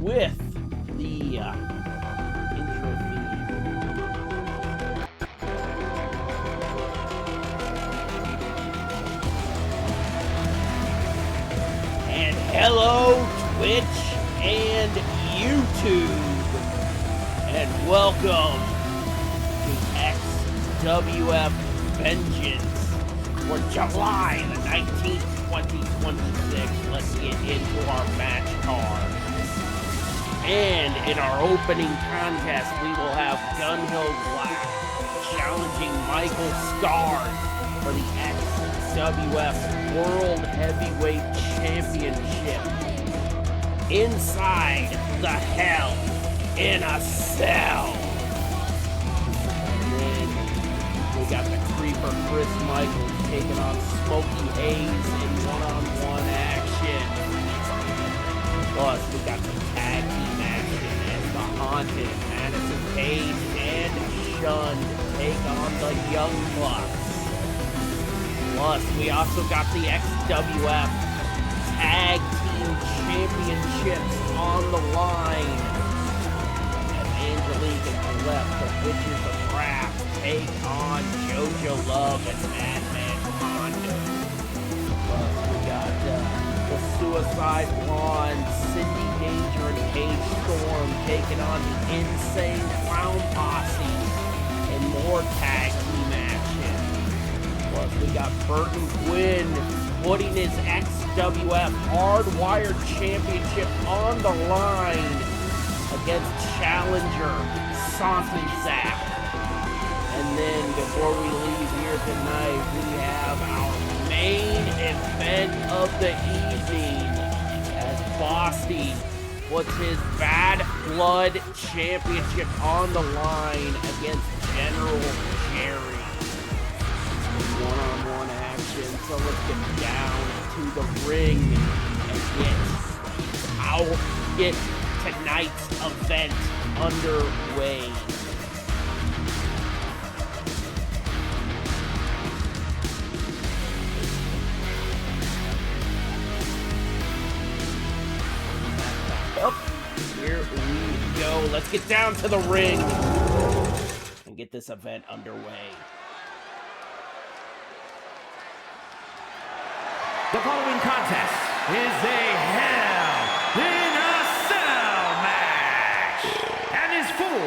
with the intro theme. And hello, Twitch and YouTube, and welcome to XWF Vengeance for July the 19th, 2026. Let's get into our match card. And in our opening contest, we will have Gunhill Black challenging Michael Stars for the XWF World Heavyweight Championship inside the Hell in a Cell. And then we got the Creeper Chris Michaels taking on Smokey Hayes in one-on-one action. Plus, we got the tag team action as the Haunted, Madison Page and Shunned take on the Young Bucks. Plus, we also got the XWF Tag Team Championships on the line. As Angelique and Colette, the Witches of Wrath, take on JoJo Love and Madman Pondo. Plus, we got the Suicide Blonde, Cindy Danger, and Paige Storm taking on the Insane Clown Posse and more tag team action. Plus, we got Burton Quinn putting his XWF Hardwired Championship on the line against challenger Saunton Zap. And then before we leave here tonight, we have our main event of the evening as Bosty puts his Bad Blood Championship on the line against General Jerry. One-on-one action, so let's get down to the ring and get tonight's event underway. Here we go. Let's get down to the ring and get this event underway. The following contest is a Hell in a Cell match and is for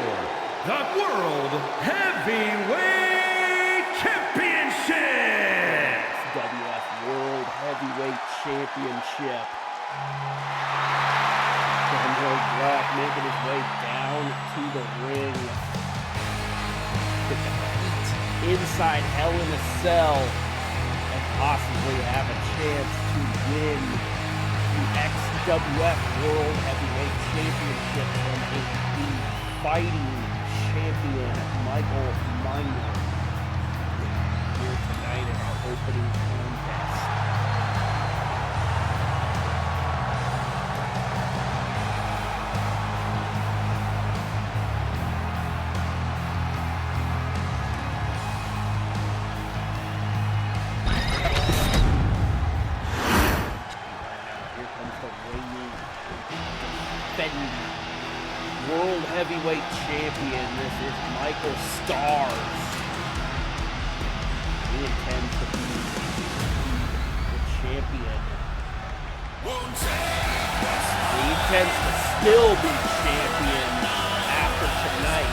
the World Heavyweight Championship. XWF World Heavyweight Championship. Gunhill Black making his way down to the ring to compete inside Hell in a Cell and possibly have a chance to win the XWF World Heavyweight Championship from the fighting champion Michael Miner here tonight in our opening contest. World Heavyweight Champion. This is Michael Stars. He intends to be the champion. He intends to still be champion after tonight.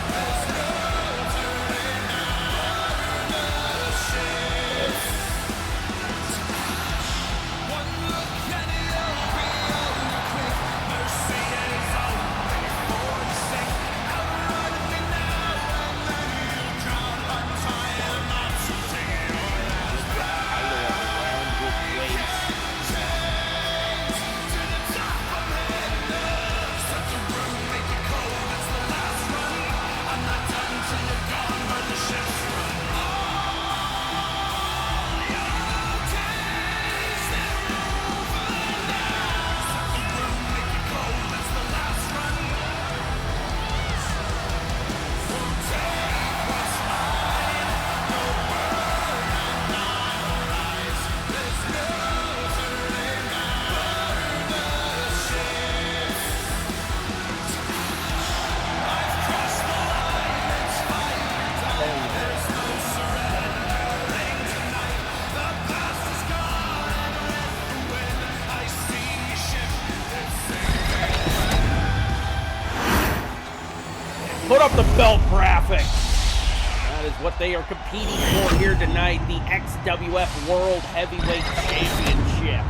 Put up the belt graphic. That is what they are competing for here tonight, the XWF World Heavyweight Championship.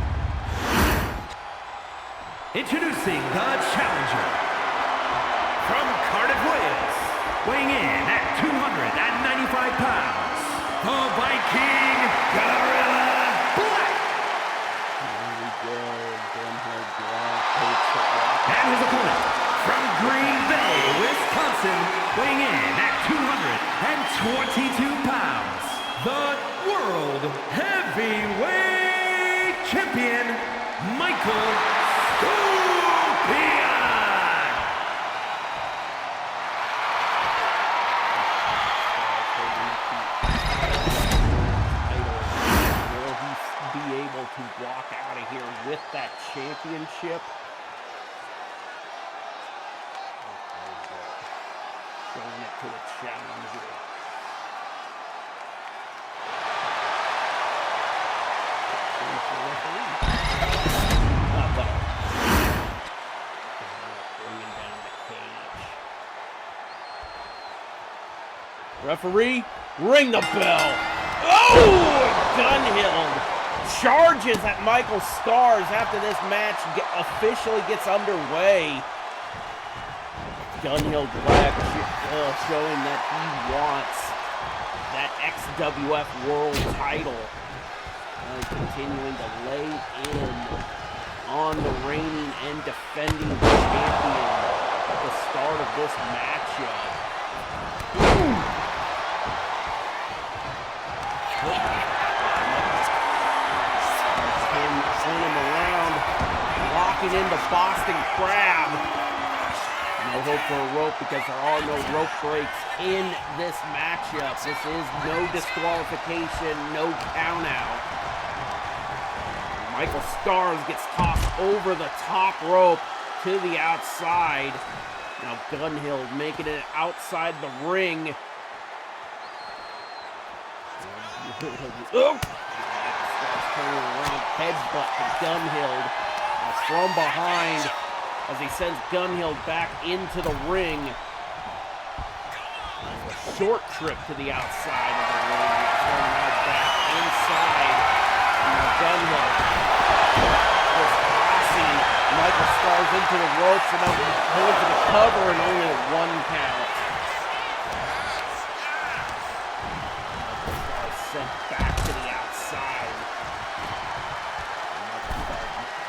Introducing the challenger from Cardiff, Wales, weighing in at 295 pounds, the Viking Gorilla Black. Here we go, Black. And his opponent from Green Bay, Wisconsin, weighing in at 222 pounds, the World Heavyweight Champion, Michael Scorpion. Will he be able to walk out of here with that championship? Showing it to a challenger. Bringing down the cage. Referee, ring the bell. Oh! Gunhill charges at Michael Stars after this match officially gets underway. Gunhill Black showing that he wants that XWF World title. Continuing to lay in on the reigning and defending champion at the start of this matchup. Turn him around, locking into Boston Crab. No hope for a rope because there are no rope breaks in this matchup. This is no disqualification, no count out. Michael Stars gets tossed over the top rope to the outside. Now Gunhill making it outside the ring. Oh! Stars turning around, headbutt to Gunhill from behind as he sends Gunhill back into the ring. A short trip to the outside of the ring. Turning now back inside. Gunhill was tossing Michael Stars into the ropes and now pulling to the cover and only a 1 count. Michael Stars sent back to the outside. Michael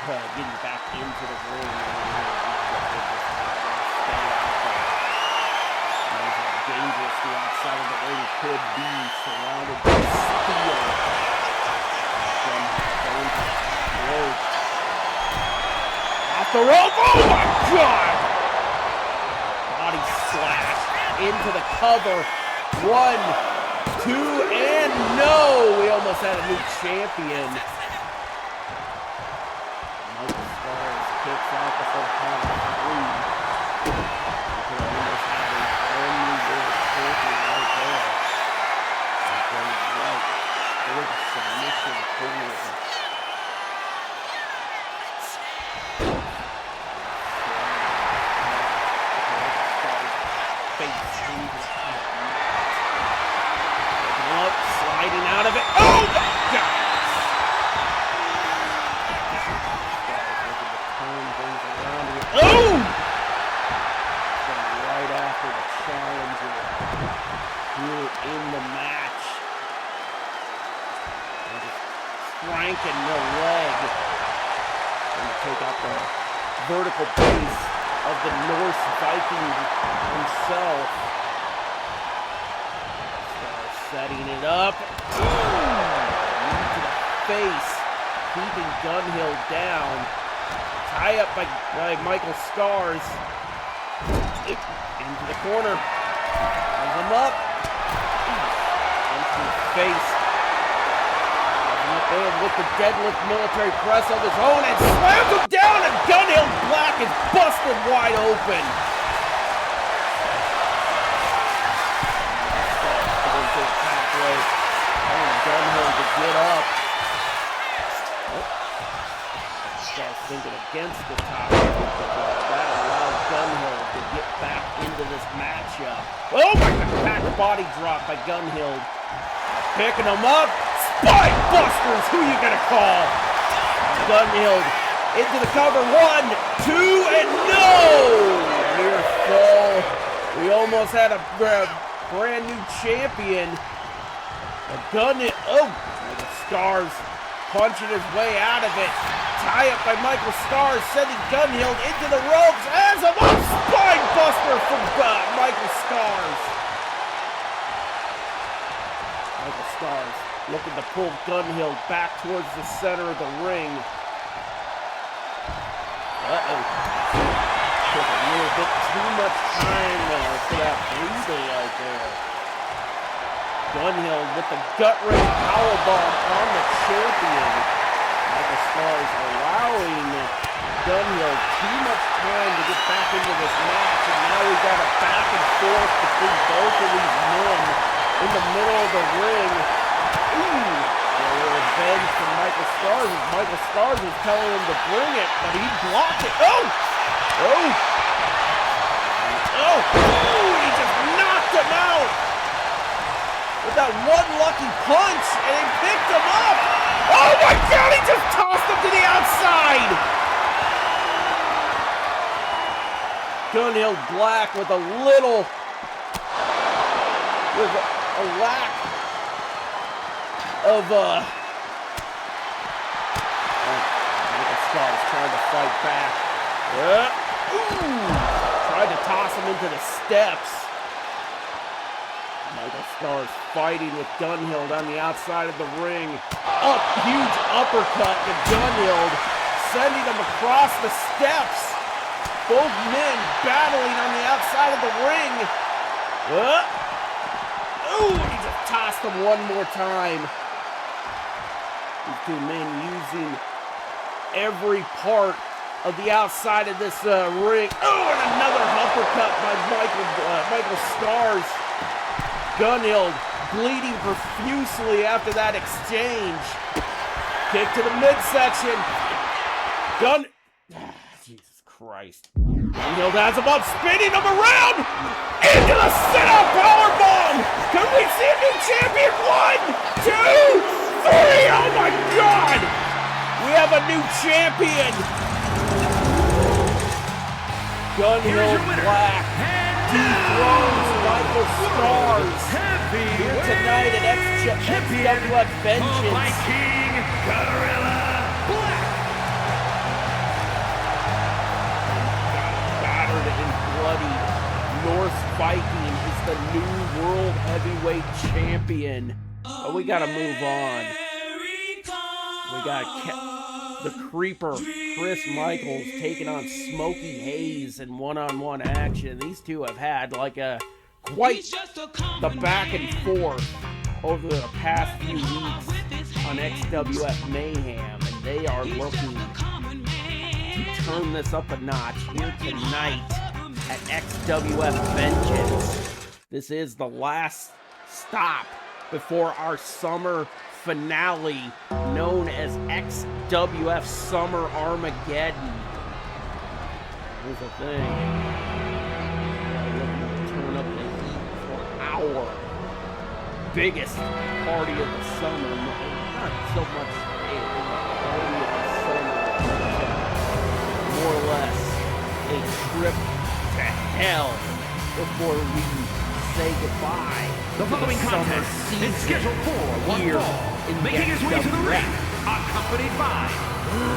Stars getting back into the ring. Knows how dangerous the outside of the ring could be, surrounded by steel. Off the rope, oh my God! Body slash into the cover. 1, 2, and no! We almost had a new champion. Michael Stars kicks out before the count of 3. We could almost have a brand new world champion right there. Right for the submission forward. Sliding out of it. Oh my God! Oh! Right after the challenger here in the match. And just cranking the leg. And take out the vertical base of the Norse Viking himself. Setting it up. Knee to the face. Keeping Gunhill down. Tie up by Michael Stars. Into the corner. Ties him up. Into the face. Up with the deadlift military press of his own and slams him down, and Gunhill Black is busted wide open. Gunhill to get up. Stars thinking against the top rope, but that allowed Gunhild to get back into this matchup. Oh my God, back body drop by Gunhild. Picking him up. Spine Busters, who you gonna call? Gunhild into the cover. 1, 2, and no! Near fall. We almost had a brand new champion. Oh, the Stars punching his way out of it. Tie up by Michael Stars, sending Gunhild into the ropes as a spine buster from Michael Stars. Michael Stars looking to pull Gunhild back towards the center of the ring. Took a little bit too much time for that breather right there. Gunhild with the gut-wrench powerbomb on the champion. Michael Stars allowing Gunhild too much time to get back into this match, and now we've got a back and forth between both of these men in the middle of the ring. Ooh, revenge from Michael Stars as Michael Stars is telling him to bring it, but he blocked it. Oh! Oh! Oh! He just knocked him out with that one lucky punch, and he picked him up. Oh my God! He just tossed him to the outside. Gunhild Black with a lack of Michael Stars trying to fight back. Tried to toss him into the steps. Michael Stars fighting with Gunhild on the outside of the ring. Huge uppercut to Gunhild, sending him across the steps. Both men battling on the outside of the ring. He just tossed him one more time. These two men using every part of the outside of this ring. And another uppercut by Michael Stars. Gunhild bleeding profusely after that exchange. Kick to the midsection. Jesus Christ. Gunhild has him up, spinning him around into the sit-up powerbomb. Can we see a new champion? 1, 2, 3. Oh my God. We have a new champion. Gunhild Black dethrones Michael Stars here tonight at XWF Vengeance. King Gorilla Black. Battered and bloody, Norse Viking is the new World Heavyweight Champion. But we gotta move on. We got the Creeper, Chris Michaels, taking on Smokey Hayes in one-on-one action. These two have had quite the back and forth over the past few weeks on XWF Mayhem, and they are looking to turn this up a notch here tonight at XWF Vengeance. This is the last stop before our summer finale known as XWF Summer Armageddon. Here's the thing. We're looking to turn up the heat for our biggest party of the summer. Not so much a party of the summer, more or less a trip to hell before we say goodbye. The following contest is scheduled for one fall, making his way to the ring, accompanied by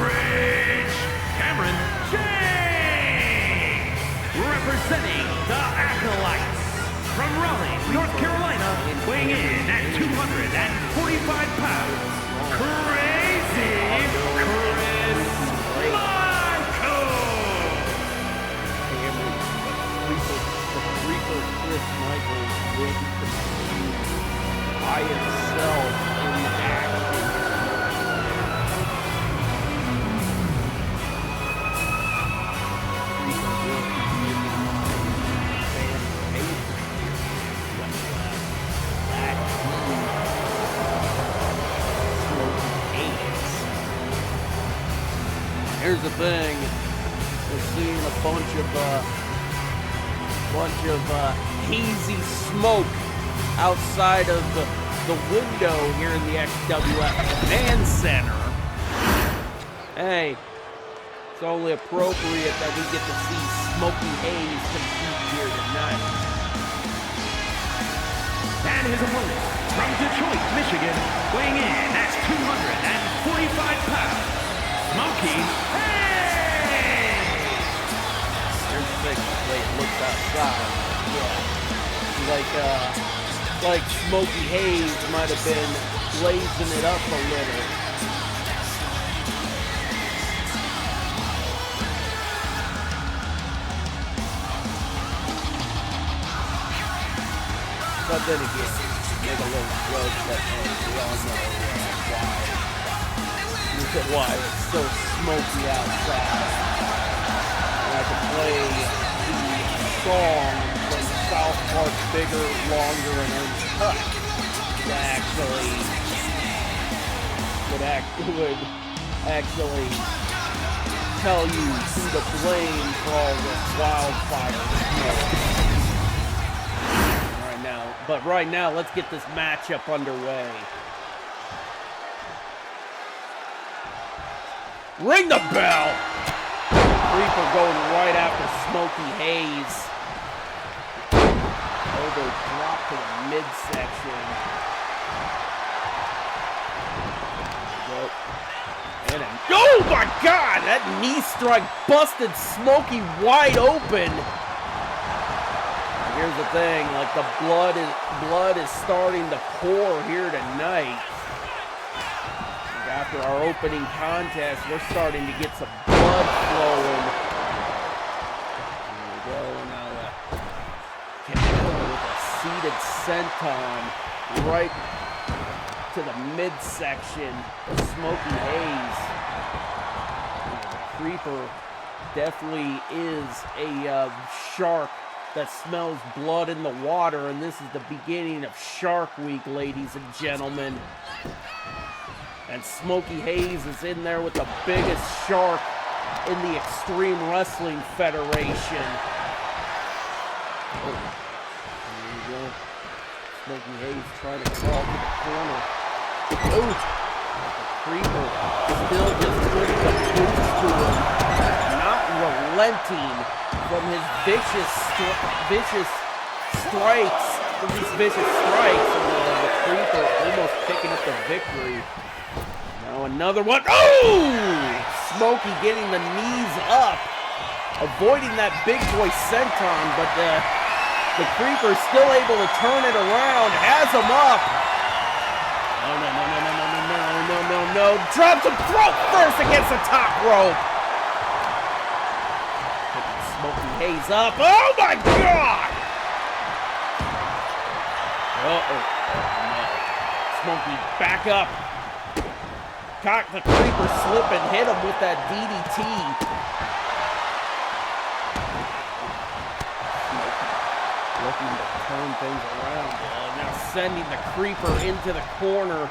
Rich Cameron James, representing the Acolytes from Raleigh, North Carolina, weighing in at 245 pounds, Crazy Chris Michaels. Chris Michaels will be by himself in action. Here's the thing. We're seeing a bunch of hazy smoke outside of the window here in the XWF Command Center. Hey, it's only appropriate that we get to see Smokey Hayes compete here tonight. And his opponent from Detroit, Michigan, weighing in at 245 pounds, Smokey Hayes! Here's the thing, the way it looks outside. Yeah. Like Smokey Hayes might have been blazing it up a little. But then again, make a little joke, but we all know why it's so smoky outside. And I can play the song from South Park Bigger, Longer, and Uncut would actually tell you who to blame for all this wildfire smoke. But right now, let's get this matchup underway. Ring the bell! Reaper going right after Smokey Hayes. Elbow drop to the midsection. Oh my God! That knee strike busted Smokey wide open. Here's the thing, like the blood is starting to pour here tonight. Like after our opening contest, we're starting to get some blood flowing. Here we go, now Canelo with a seated senton right to the midsection of Smokey Hayes. The Creeper definitely is a shark that smells blood in the water, and this is the beginning of Shark Week, ladies and gentlemen. And Smokey Hayes is in there with the biggest shark in the Extreme Wrestling Federation. Oh, there you go. Smokey Hayes trying to crawl to the corner. Oh, the Creeper still just putting the boots to him, not relenting from his vicious strikes, and the Creeper almost picking up the victory. Now another one. Oh! Smokey getting the knees up, avoiding that big boy senton, but the Creeper still able to turn it around, has him up. No. Drops him throat first against the top rope. Smokey Hayes up. Oh my God! Uh-oh. No. Smokey back up. Caught the Creeper slip and hit him with that DDT. Smokey looking to turn things around. Now sending the Creeper into the corner.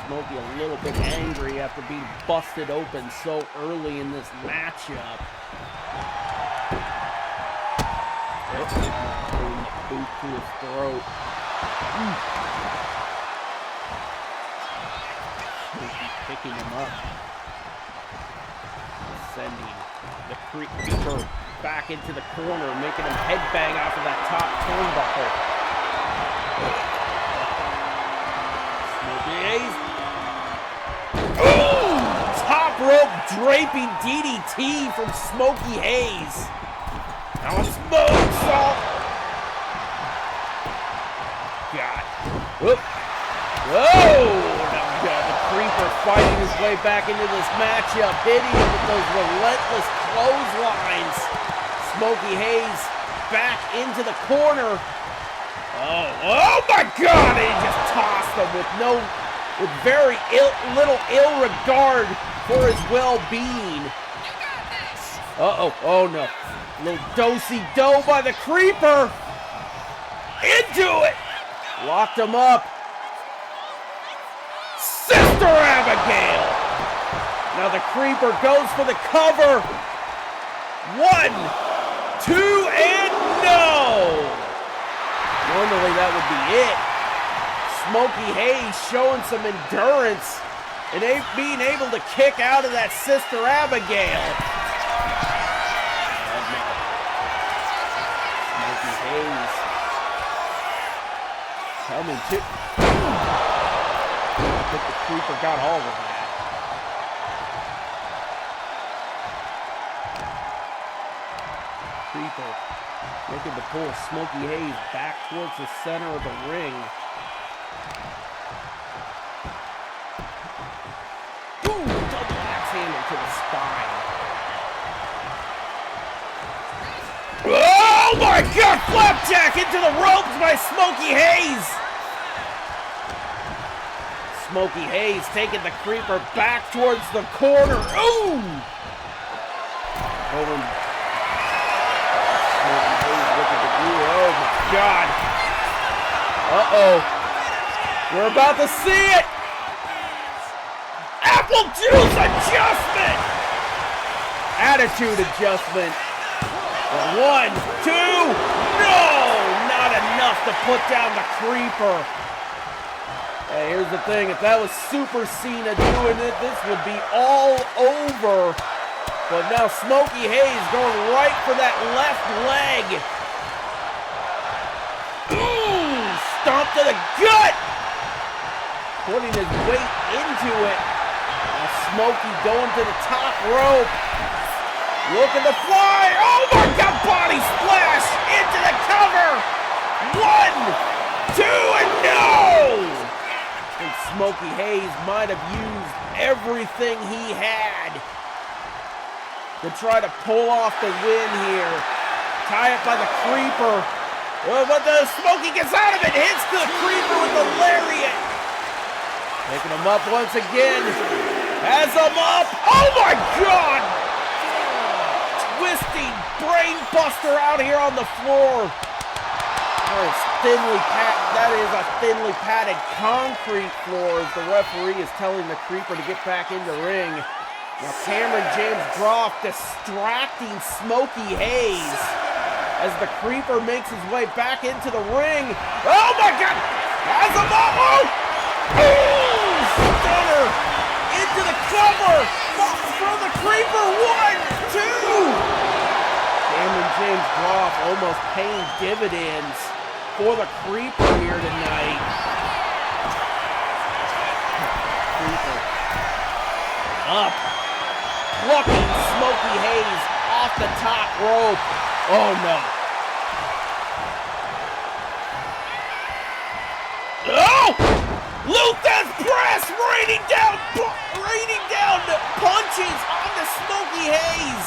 Smokey a little bit angry after being busted open so early in this matchup. Putting the boot to his throat. Smokey picking him up. Sending the Creeper back into the corner, making him headbang off of that top turnbuckle. Smokey Hayes. Ooh! Top rope draping DDT from Smokey Hayes. Now a smoke salt. God. Whoop. Whoa! Now the Creeper fighting his way back into this matchup, hitting him with those relentless clotheslines. Smokey Hayes back into the corner. Oh my God! And he just tossed him with very little ill regard for his well-being. Oh no. A little do-si-do by the Creeper. Into it. Locked him up. Sister Abigail. Now the Creeper goes for the cover. 1, 2, and no! Normally that would be it. Smokey Hayes showing some endurance and being able to kick out of that Sister Abigail. Smokey Hayes coming to. I think the Creeper got all of that. Creeper looking to pull Smokey Hayes back towards the center of the ring. Boom! Double axe handle to the spine. Oh my God! Flapjack into the ropes by Smokey Hayes. Smokey Hayes taking the Creeper back towards the corner. Ooh! Going. Oh my God. Uh-oh. We're about to see it. Apple juice adjustment. Attitude adjustment. 1, 2. No, not enough to put down the Creeper. Hey, here's the thing. If that was Super Cena doing it, this would be all over. But now Smokey Hayes going right for that left leg. Stomp to the gut! Putting his weight into it. Now Smokey going to the top rope. Looking to fly. Oh my God, body splash into the cover. 1, 2, and no! I think Smokey Hayes might have used everything he had to try to pull off the win here. Tie it by the Creeper. Well, but the Smokey gets out of it, hits the Creeper with the lariat. Picking him up once again. Has him up. Oh my God! Twisting brain buster out here on the floor. That is a thinly padded concrete floor as the referee is telling the Creeper to get back in the ring. Now Cameron James Groff distracting Smokey Hayes as the Creeper makes his way back into the ring. Oh my God! Has him up! Oh! Stunner! Into the cover! From the Creeper! 1, 2! Cameron James Groff almost paying dividends for the Creeper here tonight. Creeper up. Plucking Smokey Hayes off the top rope. Oh no. Oh! Luthez press raining down punches onto Smokey Hayes.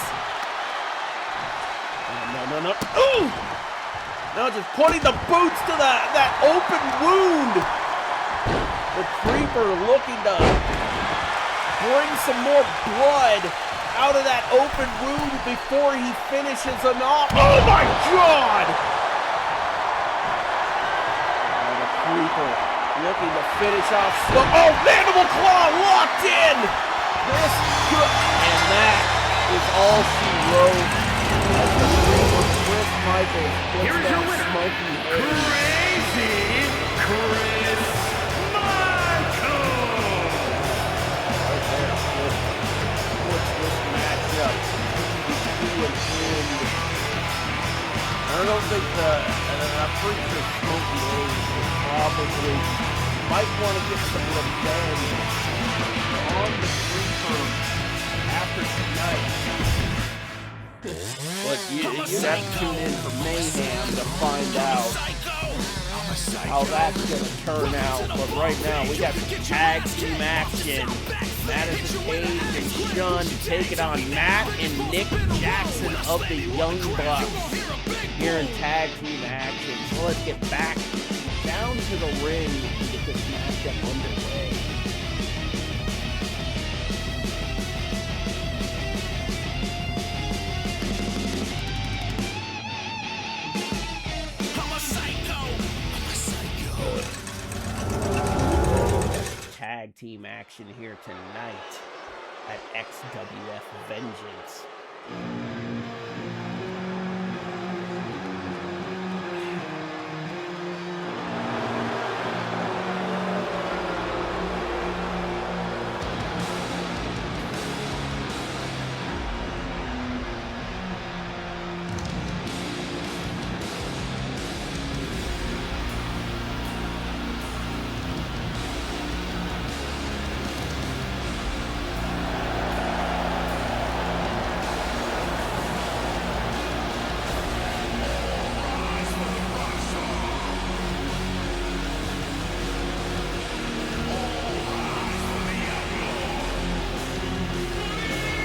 No. Ooh! Now just putting the boots to that open wound. The Creeper looking to bring some more blood out of that open wound before he finishes him off. Oh my God! And the Creeper looking to finish off. Oh, Mandible Claw locked in! And that is all she wrote. As the Creeper, Chris Michaels, Here is your winner, Smokey Crazy Chris Michaels! Right there, puts this matchup to an end. I don't think I'm pretty sure Smokey Hayes probably might want to get some revenge on the Creeper after tonight. But you have to tune in for Mayhem to find out how that's going to turn out. But right now, we got tag team action. Madison Cage and Shun taking on Matt and Nick Jackson of the Young Bucks here in tag team action. So let's get back down to the ring to get this matchup underway. Tag team action here tonight. at XWF Vengeance.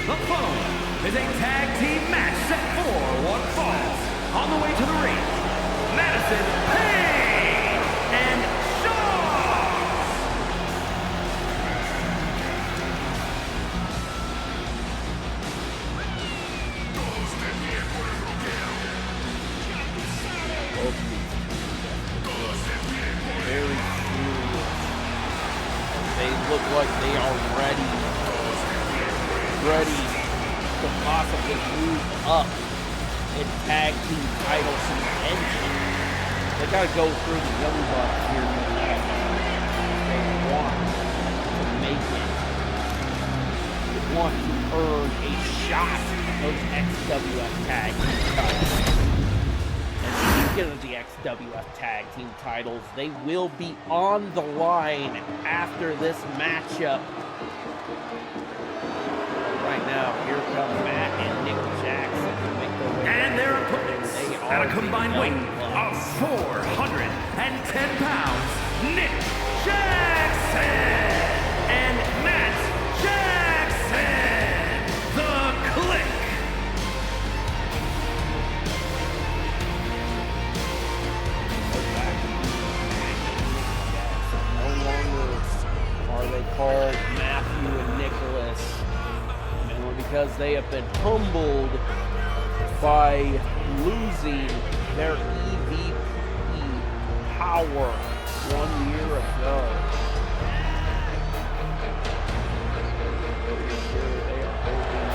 The following is a tag team match set for one fall. On the way to the ring, Madison Payne and Shawn. Very serious. They look like they are ready to possibly move up in tag team title contention. They got to go through the Young Bucks here tonight. They want to make it. They want to earn a shot at those XWF tag team titles. And speaking of the XWF tag team titles, they will be on the line after this matchup. Right now, here come Matt and Nick Jackson to make their way. And their opponents, at a combined weight of 410 pounds, Nick Jackson and Matt Jackson, the Click. No longer are they called Matthew and Nicholas, because they have been humbled by losing their EVP power 1 year ago. Pretty sure they are hoping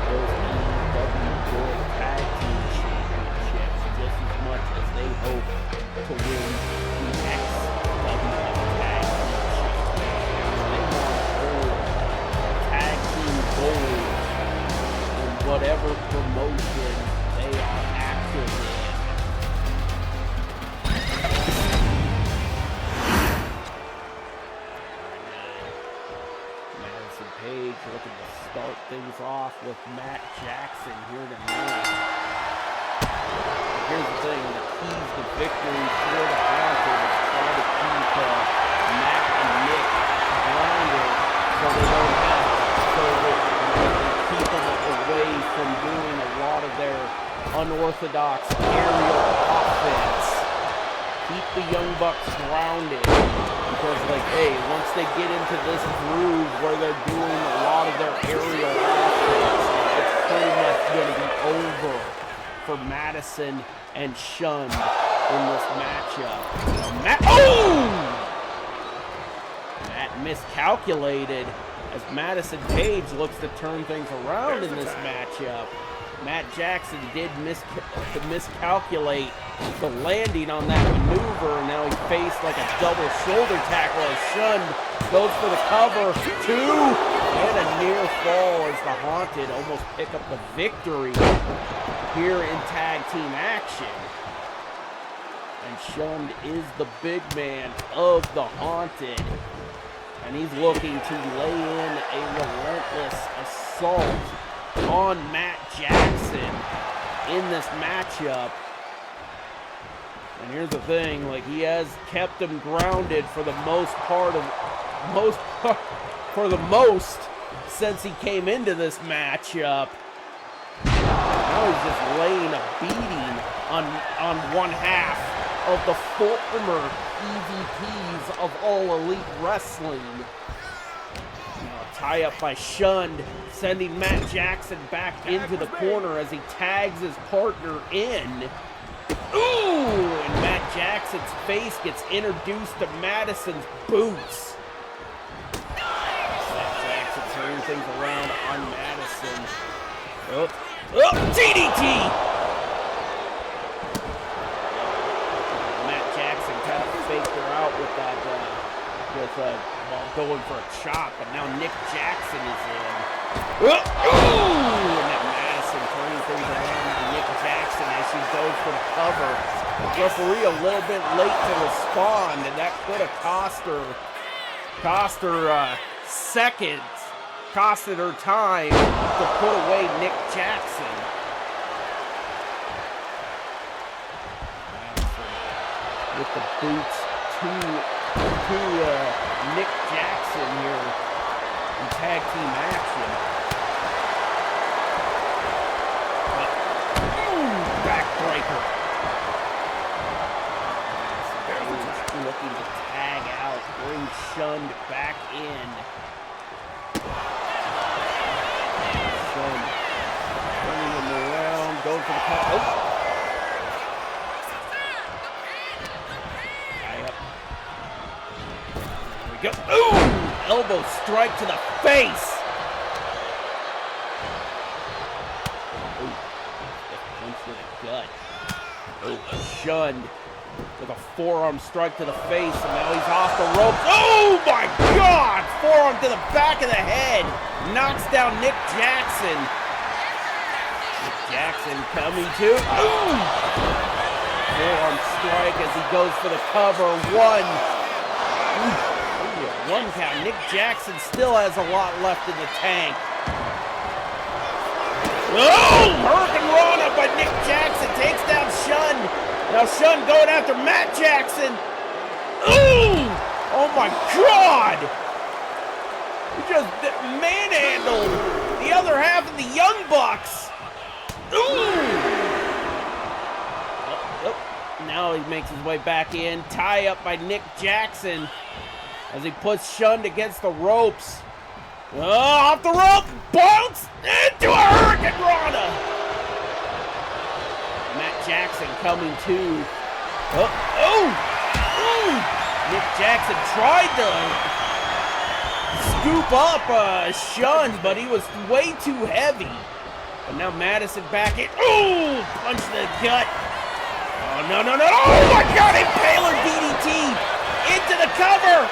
those AEW World Tag Team Championships just as much as they hope to win the XWF Tag Team Championships. They want to hold tag team gold in whatever promotion they are active in. Madison Page looking to start things off with Matt Jackson here tonight. Here's the thing, the keys to victory for the Haunted is trying to keep Matt and Nick grounded so they don't have keep them away from doing a lot of their unorthodox aerial offense. Keep the Young Bucks grounded because, like, hey, once they get into this groove where they're doing a lot of their aerial offense, it's pretty much going to be over for Madison and Shun in this matchup. Matt miscalculated as Madison Page looks to turn things around in this matchup. Matt Jackson did miscalculate the landing on that maneuver, and now he faced like a double shoulder tackle as Shun goes for the cover. 2 and a near fall as the Haunted almost pick up the victory here in tag team action. And Shun is the big man of the Haunted. And he's looking to lay in a relentless assault on Matt Jackson in this matchup. And here's the thing, like, he has kept him grounded for the most since he came into this matchup. Now he's just laying a beating on one half of the former EVPs of All Elite Wrestling. Tie up by Shun, sending Matt Jackson back into the corner as he tags his partner in. Ooh! And Matt Jackson's face gets introduced to Madison's boots. DDT! Matt Jackson kind of faked her out with that, while going for a chop, but now Nick Jackson is in. And then Madison turning things around to Nick Jackson as she goes for the cover. The referee a little bit late to respond, and that could have cost her seconds, costed her time to put away Nick Jackson. Madison with the boots to Nick Jackson here in tag team action. Backbreaker. Looking to tag out, bring Shund back in. Shund turning him around, going for the cut. Oh! Tie up. There we go. Ooh! Elbow strike to the face. Ooh. Punch to the gut. Oh, Shund with a forearm strike to the face, and now he's off the ropes. Oh my God! Forearm to the back of the head. Knocks down Nick Jackson. Nick Jackson coming to. Ooh! Forearm strike as he goes for the cover. One. Ooh, one count. Nick Jackson still has a lot left in the tank. Oh! Hurricane Rana by Nick Jackson takes down Shund. Now Shund going after Matt Jackson. Ooh! Oh my God! He just manhandled the other half of the Young Bucks. Ooh! Now he makes his way back in. Tie up by Nick Jackson as he puts Shund against the ropes. Oh, off the rope! Bounce into a Hurricane Rana! Matt Jackson coming to. Nick Jackson tried to scoop up Shund, but he was way too heavy. But now Madison back in. Ooh! Punch to the gut. Oh, no. Oh, my God! Impaler DDT into the cover.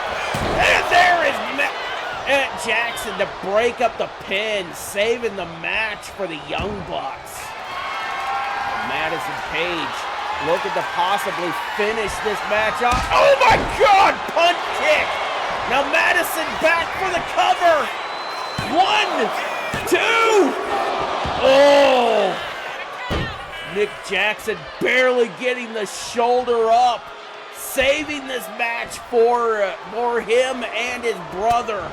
And there is Matt Jackson to break up the pin, saving the match for the Young Bucks. Madison Page looking to possibly finish this match off. Oh my God! Punt kick! Now Madison back for the cover. 1, 2. Oh! Nick Jackson barely getting the shoulder up, saving this match for him and his brother.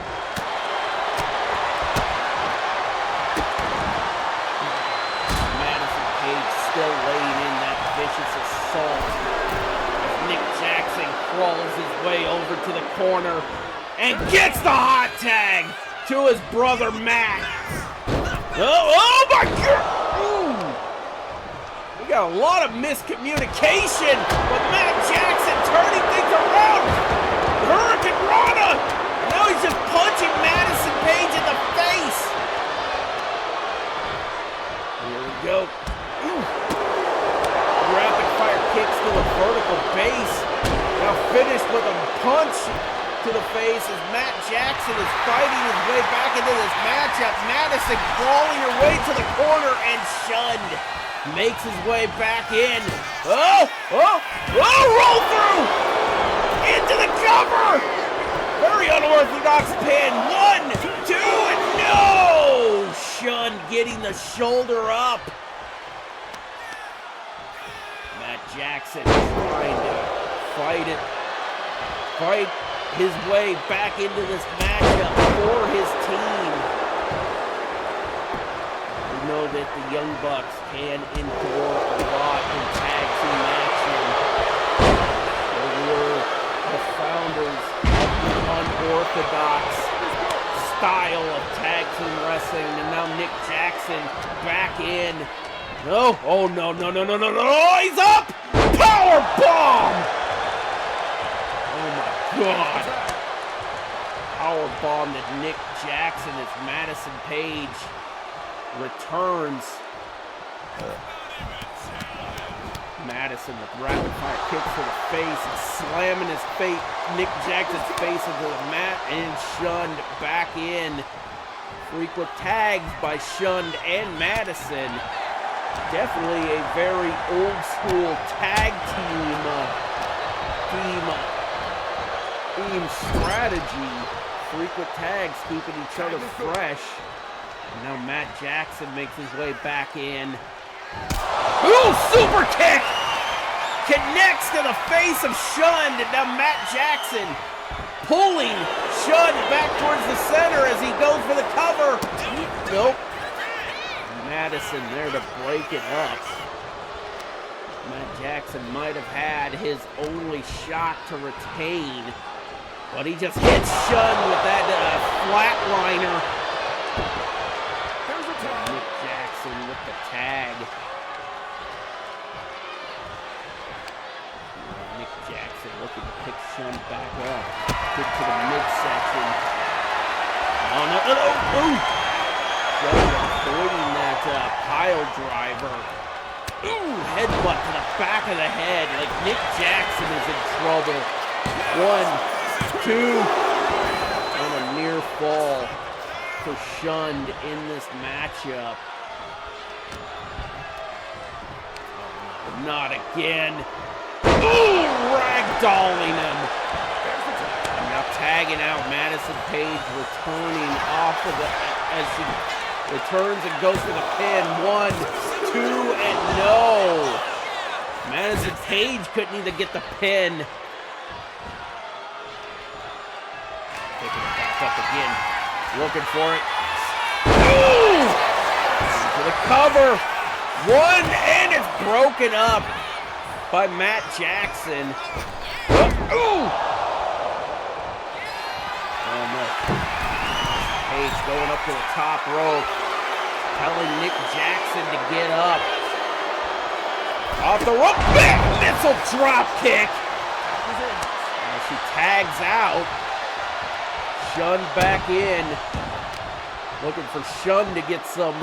Still laying in that vicious assault as Nick Jackson crawls his way over to the corner and gets the hot tag to his brother Matt. Oh my God! Ooh. We got a lot of miscommunication with Matt Jackson turning things around. Hurricane Rana! Now he's just punching Madison Page in the face. Here we go. Rapid fire kicks to a vertical base. Now finished with a punch to the face as Matt Jackson is fighting his way back into this matchup. Madison crawling her way to the corner, and Shund makes his way back in. Roll through! Into the cover! Very unorthodox pin. 1, 2, and no! Shund getting the shoulder up. Jackson trying to fight his way back into this matchup for his team. We know that the Young Bucks can endure a lot in tag team action. They were the founders of the unorthodox style of tag team wrestling, and now Nick Jackson back in. No, oh no, he's up! Power bomb! Oh my God. Power bomb to Nick Jackson as Madison Page returns. Madison with rapid fire kicks to the face and slamming his face, Nick Jackson's face into the mat, and shunned back in. Frequent tags by Shund and Madison. Definitely a very old school tag team strategy. Frequent tags keeping each other fresh. And now Matt Jackson makes his way back in. Ooh, super kick! Connects to the face of Shund, and now Matt Jackson pulling Shund back towards the center as he goes for the cover. Nope. Madison there to break it up. Matt Jackson might have had his only shot to retain, but he just hits Shund with that flatliner. Nick Jackson with the tag. Nick Jackson looking to pick Shund back up. Get to the midsection. Oh no! Ooh! Shund avoiding that pile driver. Ooh! Headbutt to the back of the head. Like Nick Jackson is in trouble. 1, 2, and a near fall for Shund in this matchup. Oh, not again. Ooh, ragdolling him. And now tagging out Madison Paige, returning off of the, as she returns and goes for the pin. 1, 2, and no. Madison Paige couldn't even get the pin. Taking it back up again. Looking for it. Ooh! To the cover. 1, and it's broken up by Matt Jackson. Ooh! Oh no. Paige going up to the top rope, telling Nick Jackson to get up. Off the rope. Missile drop kick. And she tags out. Shund back in. Looking for Shund to get some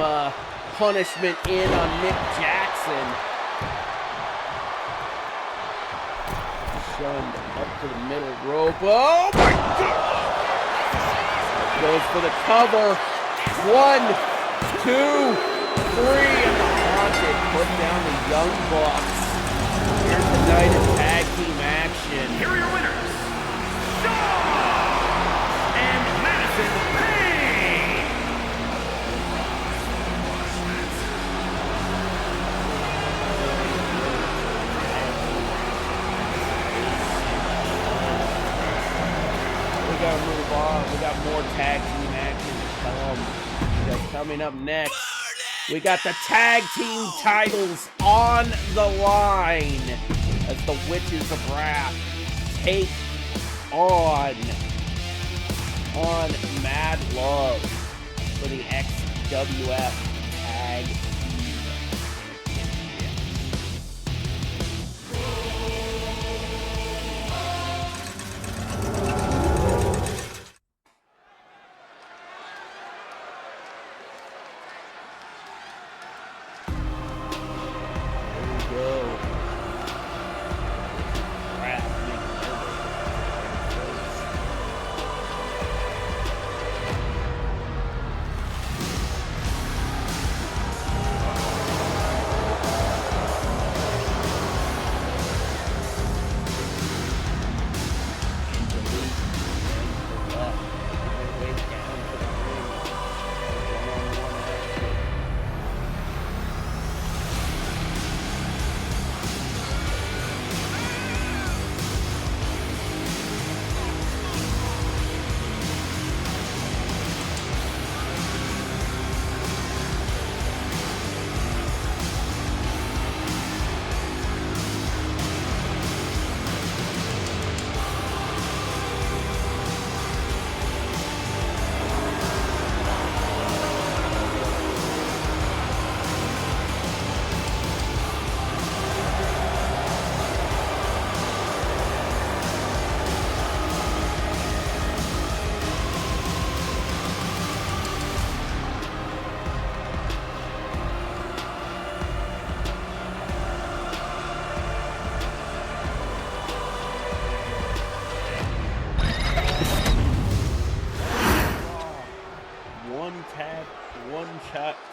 punishment in on Nick Jackson. Shund up to the middle rope. Oh my God! Goes for the cover. 1, 2, 3, and the haunted put down the Young Bucks. Here's the night of tag team action. Here are your winners, Shawn and Madison Paige. We gotta move on. We got more tag team action to come. Because coming up next, we got the tag team titles on the line as the Witches of Wrath take on Mad Love for the XWF Tag Team Championship.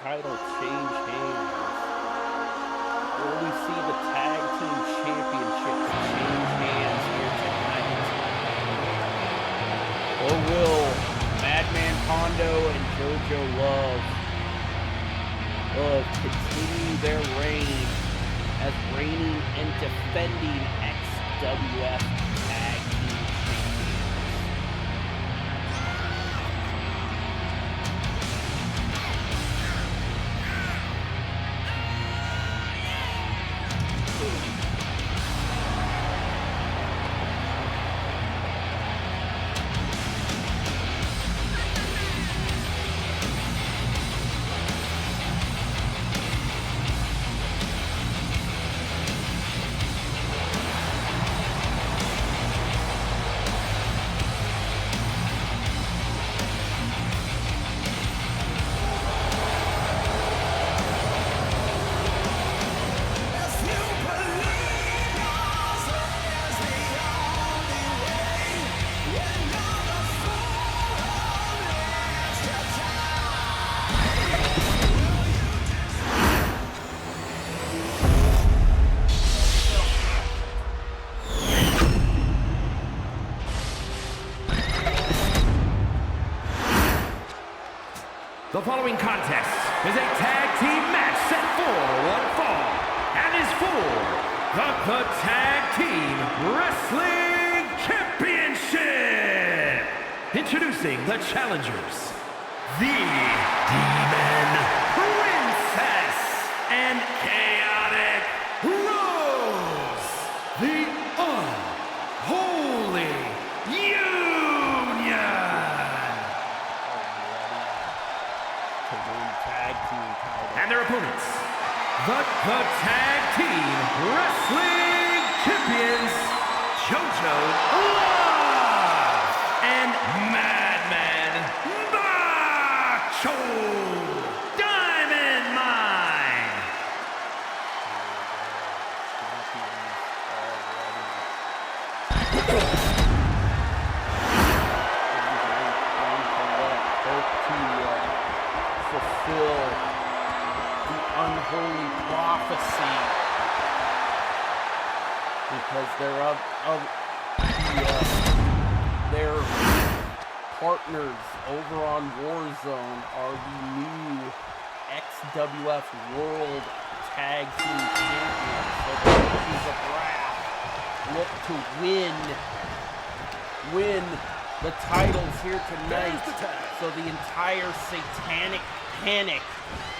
title change hands? Will we see the tag team championships change hands here tonight? Or will Madman Pondo and JoJo Love continue their reign as reigning and defending XWF Tag Team The following contest is a tag team match set for one fall and is for the Tag Team Wrestling Championship. Introducing the challengers, the Demon Princess and Chaotic Rose, the Unholy Union. to win tag team title. And their opponents, the Tag Team Wrestling Champions, JoJo Love and Madman Macho Diamond Mine. Fulfill the unholy prophecy because their partners over on Warzone are the new XWF World Tag Team Champions. So the Riches of Wrath look to win the titles here tonight, so the entire satanic panic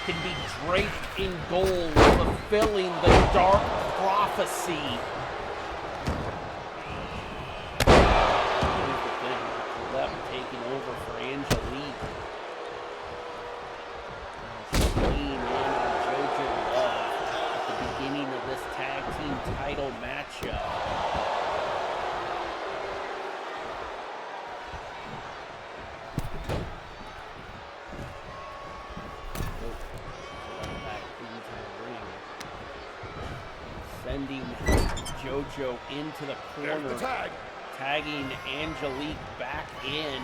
can be draped in gold, fulfilling the dark prophecy. Here's the thing, them taking over for Angelique. She's leaning in on JoJo Love at the beginning of this tag team title matchup. Sending JoJo into the corner, tagging Angelique back in.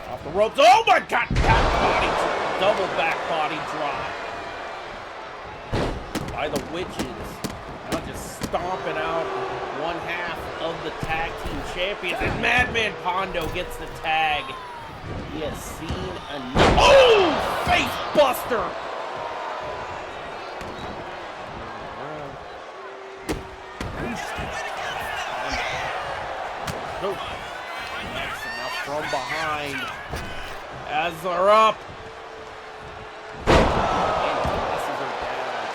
Off the ropes. Oh my God! Double back body drop by the Witches. Now just stomping out one half of the tag team champions, and Madman Pondo gets the tag. He has seen enough. Oh! Face buster! From behind as they're up. And tosses her down.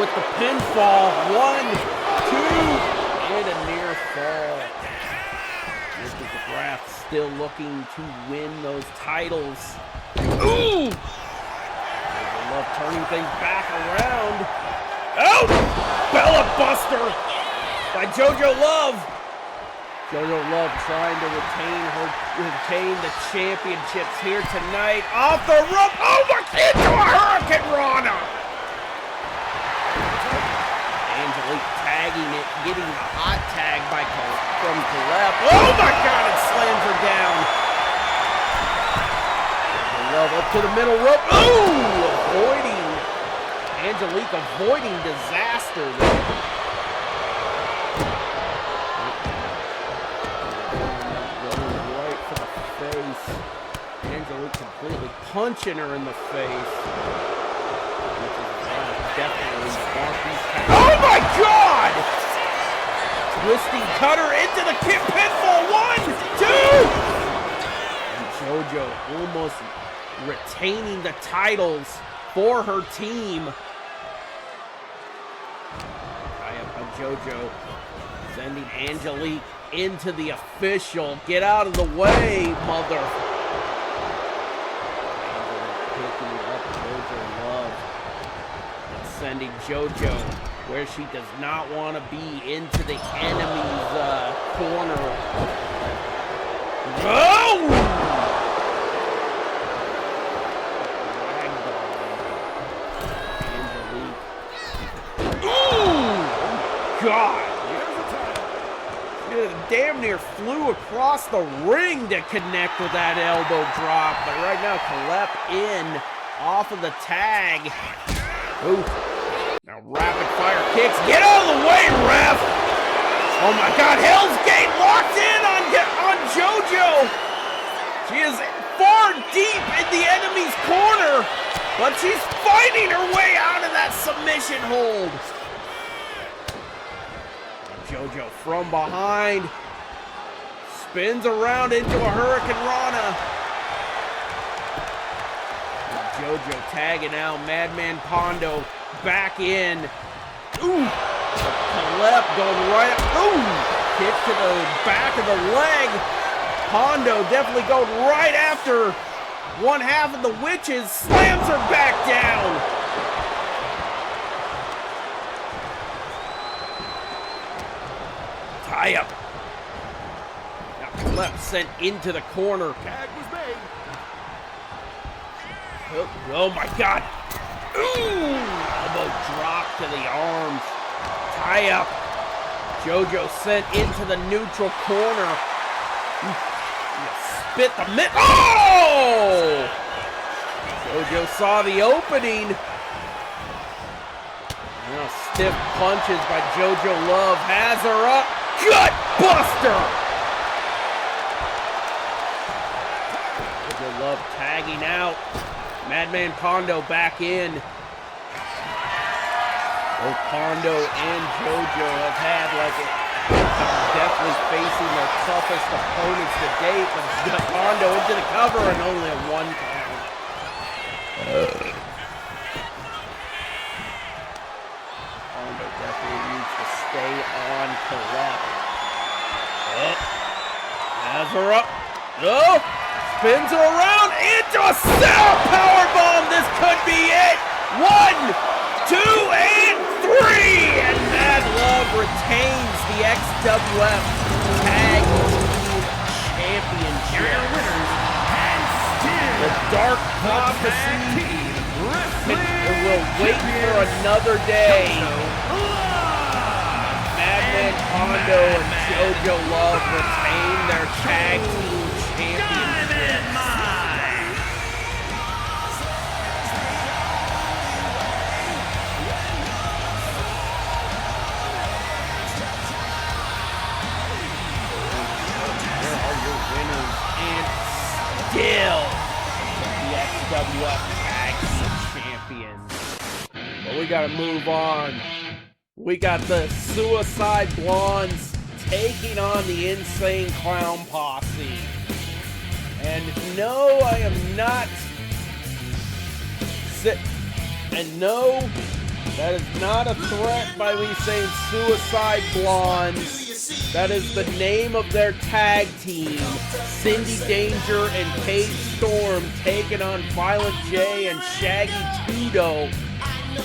with the pinfall. 1, 2, and a near fall. Mr. McGrath still looking to win those titles. Ooh! Love turning things back around. Oh! Bella Buster by JoJo Love. JoJo Love trying to retain the championships here tonight. Off the rope. Oh my! Into a Hurricane Rana. Angelique tagging it, getting the hot tag from Caleb. Oh my God! It slams her down. Love up to the middle rope. Ooh! Angelique avoiding disaster there. Going right for the face. Angelique completely punching her in the face. Which is definitely oh my God! Twisting cutter into the pinfall. 1, 2! And JoJo almost retaining the titles for her team. JoJo sending Angelique into the official. Get out of the way, mother. Angelique picking up JoJo Love and sending JoJo where she does not want to be, into the enemy's corner. Oh! God! It damn near flew across the ring to connect with that elbow drop, but right now Caleb in off of the tag. Ooh. Now rapid fire kicks. Get out of the way, ref! Oh my God! Hell's Gate locked in on JoJo. She is far deep in the enemy's corner, but she's fighting her way out of that submission hold. JoJo from behind, spins around into a Hurricane Rana. And JoJo tagging out, Madman Pondo back in. Ooh, Caleb going right up. Ooh, kick to the back of the leg. Pondo definitely going right after one half of the Witches, slams her back down. Tie up. Now Caleb sent into the corner. Tag was made. Oh my God. Ooh! Elbow drop to the arms. Tie up. JoJo sent into the neutral corner. Spit the mid. Oh! JoJo saw the opening. Now stiff punches by JoJo Love. Has her up. Gut buster! JoJo Love tagging out. Madman Pondo back in. Both Pondo and JoJo have had definitely facing their toughest opponents to date, but Pondo into the cover and only a 1 count. Pondo definitely needs to stay on Caleb. Oh, has her up. Oh, spins her around into a cell powerbomb. This could be it. 1, 2, and 3, and Mad Love retains the XWF Tag Team Championship. Here are your winners, and still the Dark Prophecy will wait for another day. Madman Pondo and JoJo Love retain their Tag Team Championship. Still the XWF Tag Team Champions. But we gotta move on. We got the Suicide Blondes taking on the Insane Clown Posse. And no, I am not That is not a threat by me saying Suicide Blondes. That is the name of their tag team. Cindy Danger and Paige Storm taking on Violent J and Shaggy 2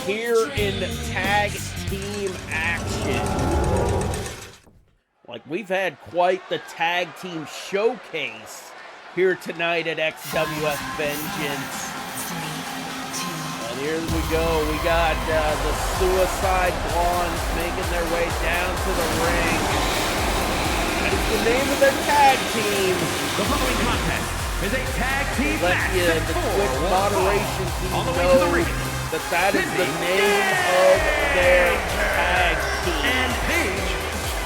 here in tag team action. Like, we've had quite the tag team showcase here tonight at XWF Vengeance. And here we go. We got the Suicide Blondes making their way down to the ring. That is the name of their tag team. The following contest is a tag team Let match the Twitch moderation team know that is the name of their tag team. And Paige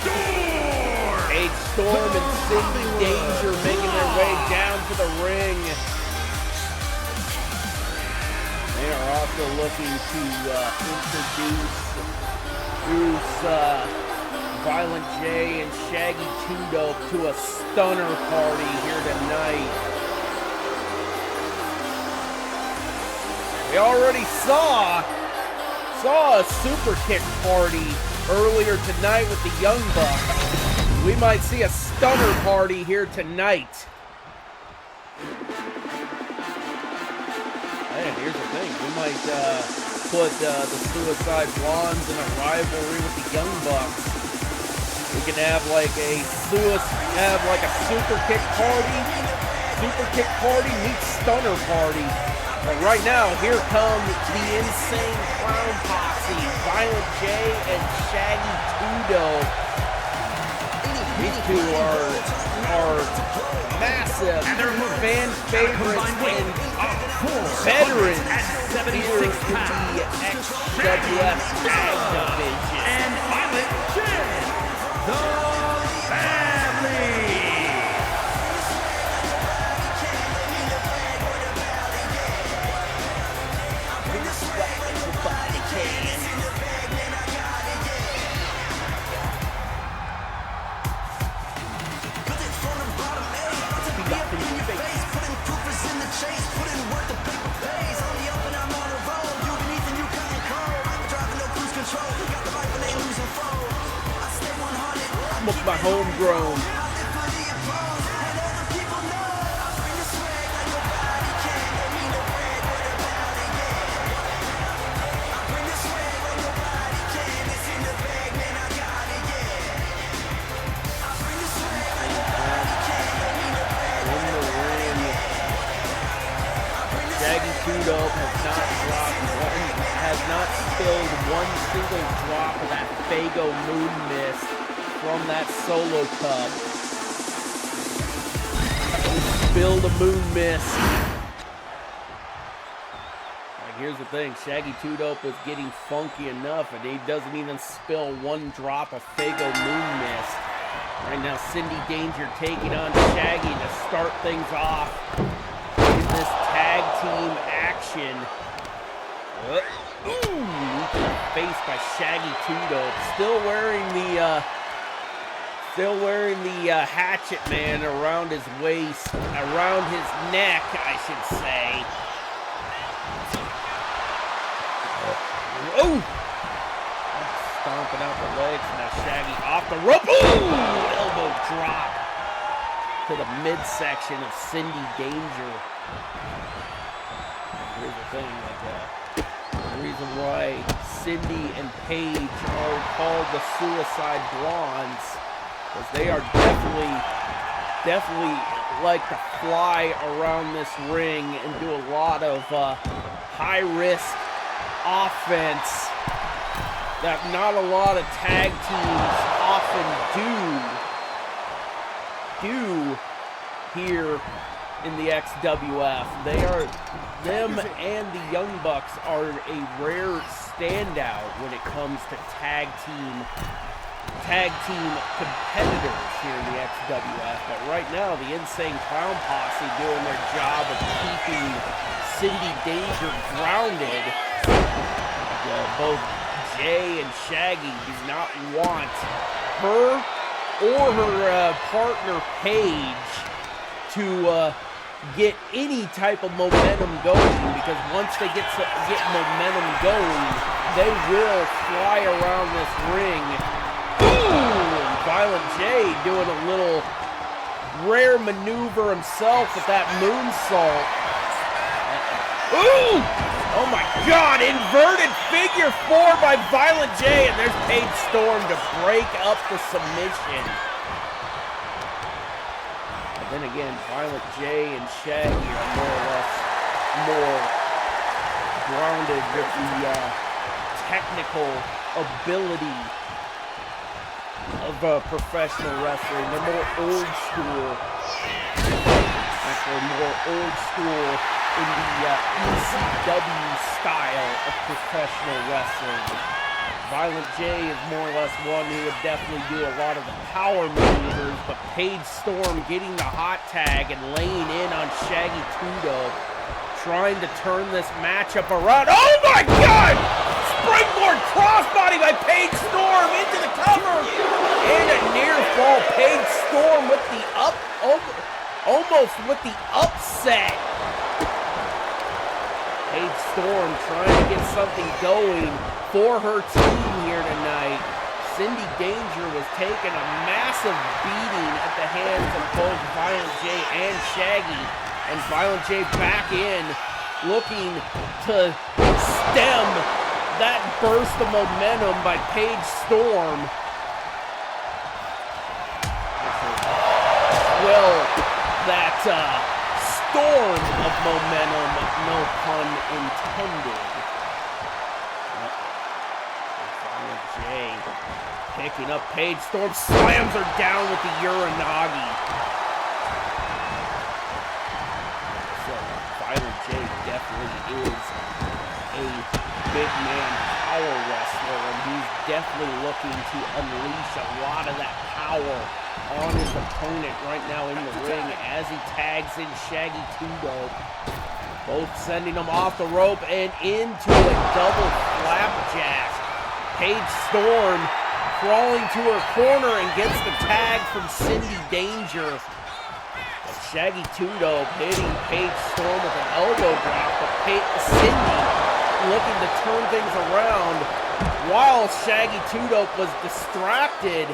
Storm. Paige Storm and Cindy Danger making their way down to the ring. They are also looking to introduce Violent J and Shaggy 2 to a stunner party here tonight. We already saw a super kick party earlier tonight with the Young Bucks. We might see a stunner party here tonight. And here's the thing, we might put the Suicide Blondes in a rivalry with the Young Bucks. We can have like a super kick party meets stunner party. But right now, here come the Insane Clown Posse, Violent J and Shaggy 2. These two are massive fan favorites and veterans here in the XWF Tag Division. And Violent J, the family. Smoke my homegrown. Shaggy 2 has not spilled one single drop of that Fago Moon Mist from that solo cup. Spilled a Moon Mist. Like, here's the thing, Shaggy 2 was getting funky enough and he doesn't even spill one drop of Fago Moon Mist. Right now, Cindy Danger taking on Shaggy to start things off in this tag team action. Ooh, face by Shaggy 2 still wearing the Hatchet Man around his waist, around his neck, I should say. Oh! Stomping out the legs. Now Shaggy off the rope. Ooh! Elbow drop to the midsection of Cindy Danger. Here's the thing, the reason why Cindy and Paige are called the Suicide Blondes is they are definitely like to fly around this ring and do a lot of high-risk offense that not a lot of tag teams often do here in the XWF. Them and the Young Bucks are a rare standout when it comes to tag team competitors here in the XWF. But right now, the Insane Clown Posse doing their job of keeping Cindy Danger grounded. Both Jay and Shaggy do not want her or her partner Paige to get any type of momentum going, because once they get momentum going, they will fly around this ring. Ooh, and Violent J doing a little rare maneuver himself with that moonsault. Ooh! Oh my God, inverted figure 4 by Violent J, and there's Paige Storm to break up the submission. But then again, Violent J and Shaggy are more or less more grounded with the technical ability of professional wrestling. They're more old school. Actually, more old school in the ECW style of professional wrestling. Violent J is more or less one who would definitely do a lot of the power maneuvers, but Paige Storm getting the hot tag and laying in on Shaggy 2 Dope, trying to turn this matchup around. Oh my God! Springboard crossbody by Paige Storm into the cover, and a near fall. Paige Storm with the almost with the upset. Paige Storm trying to get something going for her team here tonight. Cindy Danger was taking a massive beating at the hands of both Violent J and Shaggy. And Violent J back in, looking to stem that burst of momentum by Paige Storm. Well, that storm of momentum, no pun intended. Violent J picking up Paige Storm, slams her down with the Uranagi. So Violent J definitely is a big man power wrestler, and he's definitely looking to unleash a lot of that power on his opponent right now in the ring as he tags in Shaggy 2 Dope. Both sending him off the rope and into a double flapjack. Paige Storm crawling to her corner and gets the tag from Cindy Danger. But Shaggy 2 Dope hitting Paige Storm with an elbow drop, but Cindy looking to turn things around while Shaggy 2 Dope was distracted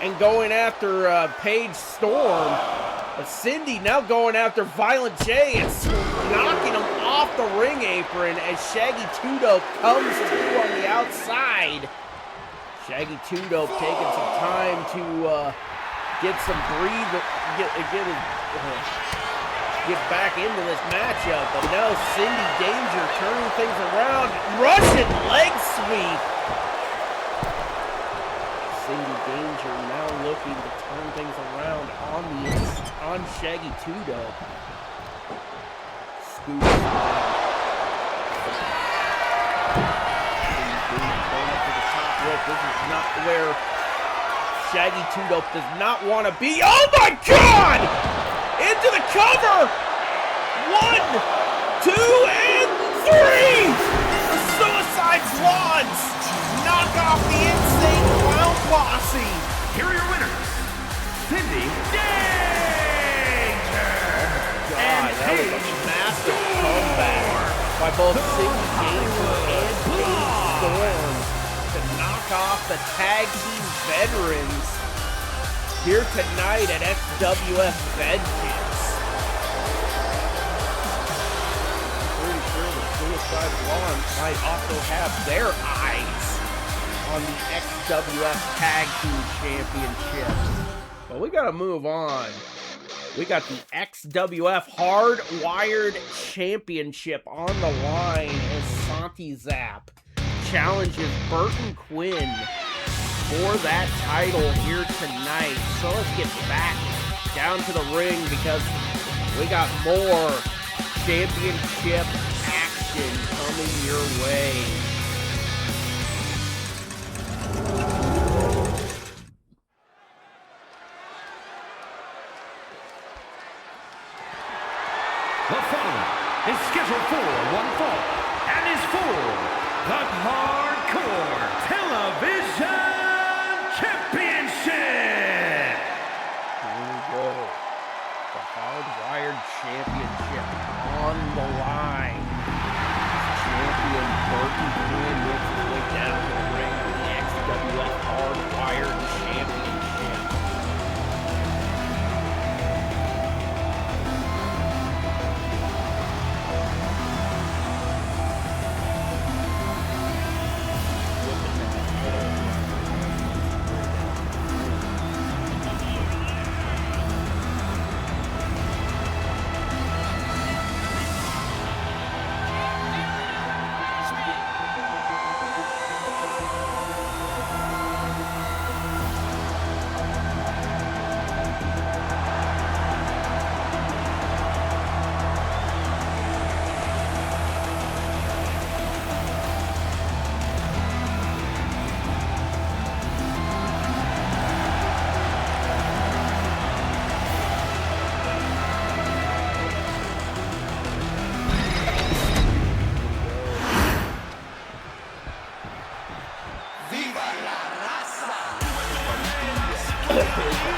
and going after Paige Storm. But Cindy now going after Violent J and knocking him off the ring apron as Shaggy 2 Dope comes to on the outside. Shaggy 2 Dope taking some time to get some get back into this matchup. But now Cindy Danger turning things around. Russian leg sweep. Cindy Danger now looking to turn things around on Shaggy 2 Dope. Scoop slam. Cindy Danger going up to the top rope. This is not where Shaggy 2 Dope does not want to be. Oh my God! Into the cover! 1, 2, and 3! The Suicide Squads knock off the Insane Clown Posse. Here are your winners, Cindy Danger God, that was a massive comeback by both Cindy Danger and Paige Storm to knock off the tag team veterans here tonight at XWF Vengeance. Pretty sure the Suicide Squad might also have their eyes on the XWF Tag Team Championship. But we gotta move on. We got the XWF Hardwired Championship on the line as Santi Zap challenges Burton Quinn for that title here tonight. So let's get back down to the ring because we got more championship action coming your way. The following is scheduled for one fall and is for the Hardcore Television Championship. Here we go. The Hardwired Championship on the line. champion Burton Quinn makes his way down to the ring for the XWF Hardwired Championship.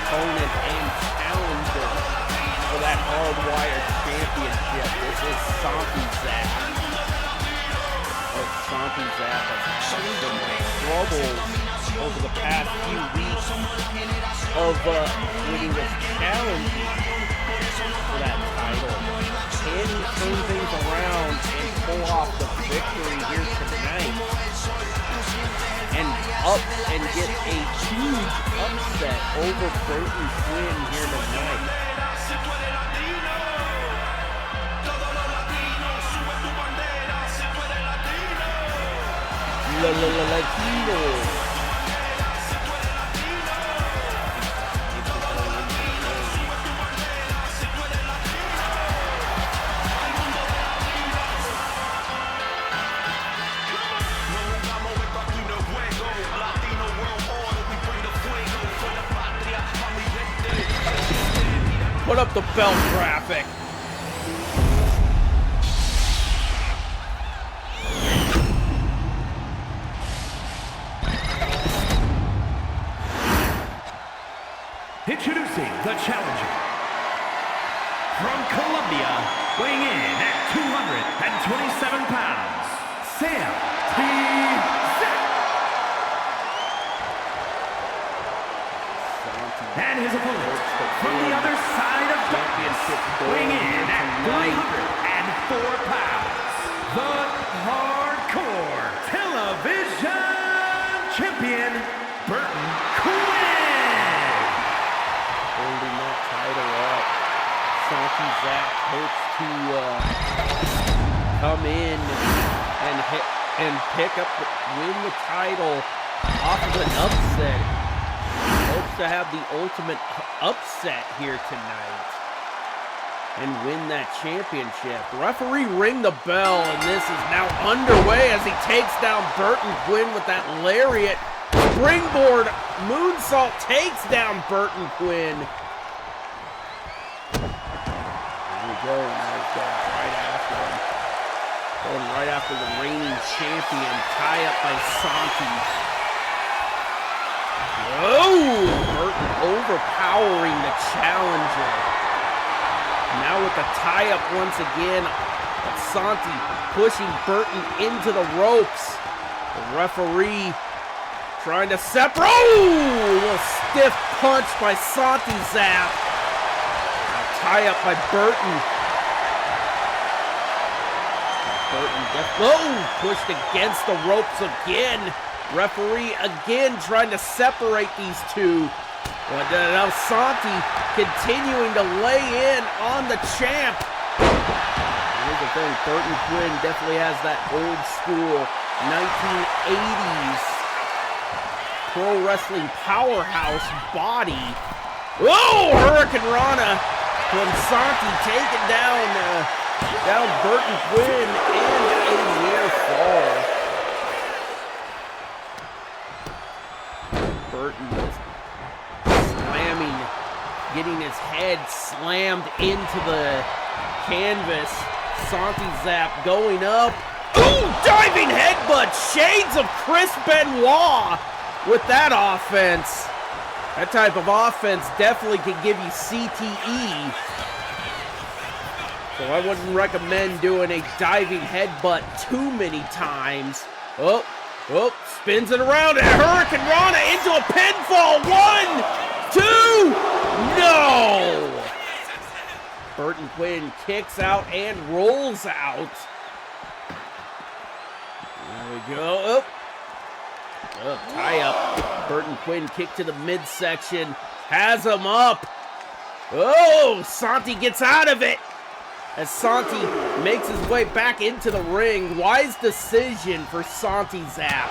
Opponent and challenger for that Hardwired Championship. This is Santi Zap. Santi Zap has had some troubles over the past few weeks of when he was challenging for that title. Can he turn things around and pull off the victory here tonight? And get a huge upset over Burton Quinn here tonight. Latino. Put up the belt graphic. Introducing the challenger from Colombia, weighing in at 227 pounds, Sam T. Zap. And his opponent from the other side of darkness, weighing in at 304 pounds, the Hardcore Television Champion, Burton Quinn. Holding that title up. Santi Zap hopes to come in and pick up, win the title off of an upset. Hopes to have the ultimate upset here tonight and win that championship. Referee ring the bell, and this is now underway as he takes down Burton Quinn with that lariat. Springboard moonsault takes down Burton Quinn. Here we go. Going right after the reigning champion. Tie up by Santi. Oh! Burton overpowering the challenger. Now with the tie-up once again. Santi pushing Burton into the ropes. The referee trying to separate. Oh! A stiff punch by Santi Zap. Tie up by Burton. Pushed against the ropes again. Referee again trying to separate these two. But now Santi continuing to lay in on the champ. Here's the thing, Burton Quinn definitely has that old school 1980s pro wrestling powerhouse body. Oh, Hurricane Rana from Santi taking down Burton Quinn and a near fall. Burton slamming, getting his head slammed into the canvas. Santi Zap going up. Ooh, diving headbutt. Shades of Chris Benoit with that offense. That type of offense definitely can give you CTE. So I wouldn't recommend doing a diving headbutt too many times. Oh, spins it around, and Hurricane Rana into a pinfall. 1, 2, no! Burton Quinn kicks out and rolls out. There we go. Tie up. Burton Quinn kick to the midsection. Has him up. Oh, Santi gets out of it. As Santi makes his way back into the ring. Wise decision for Santi Zap.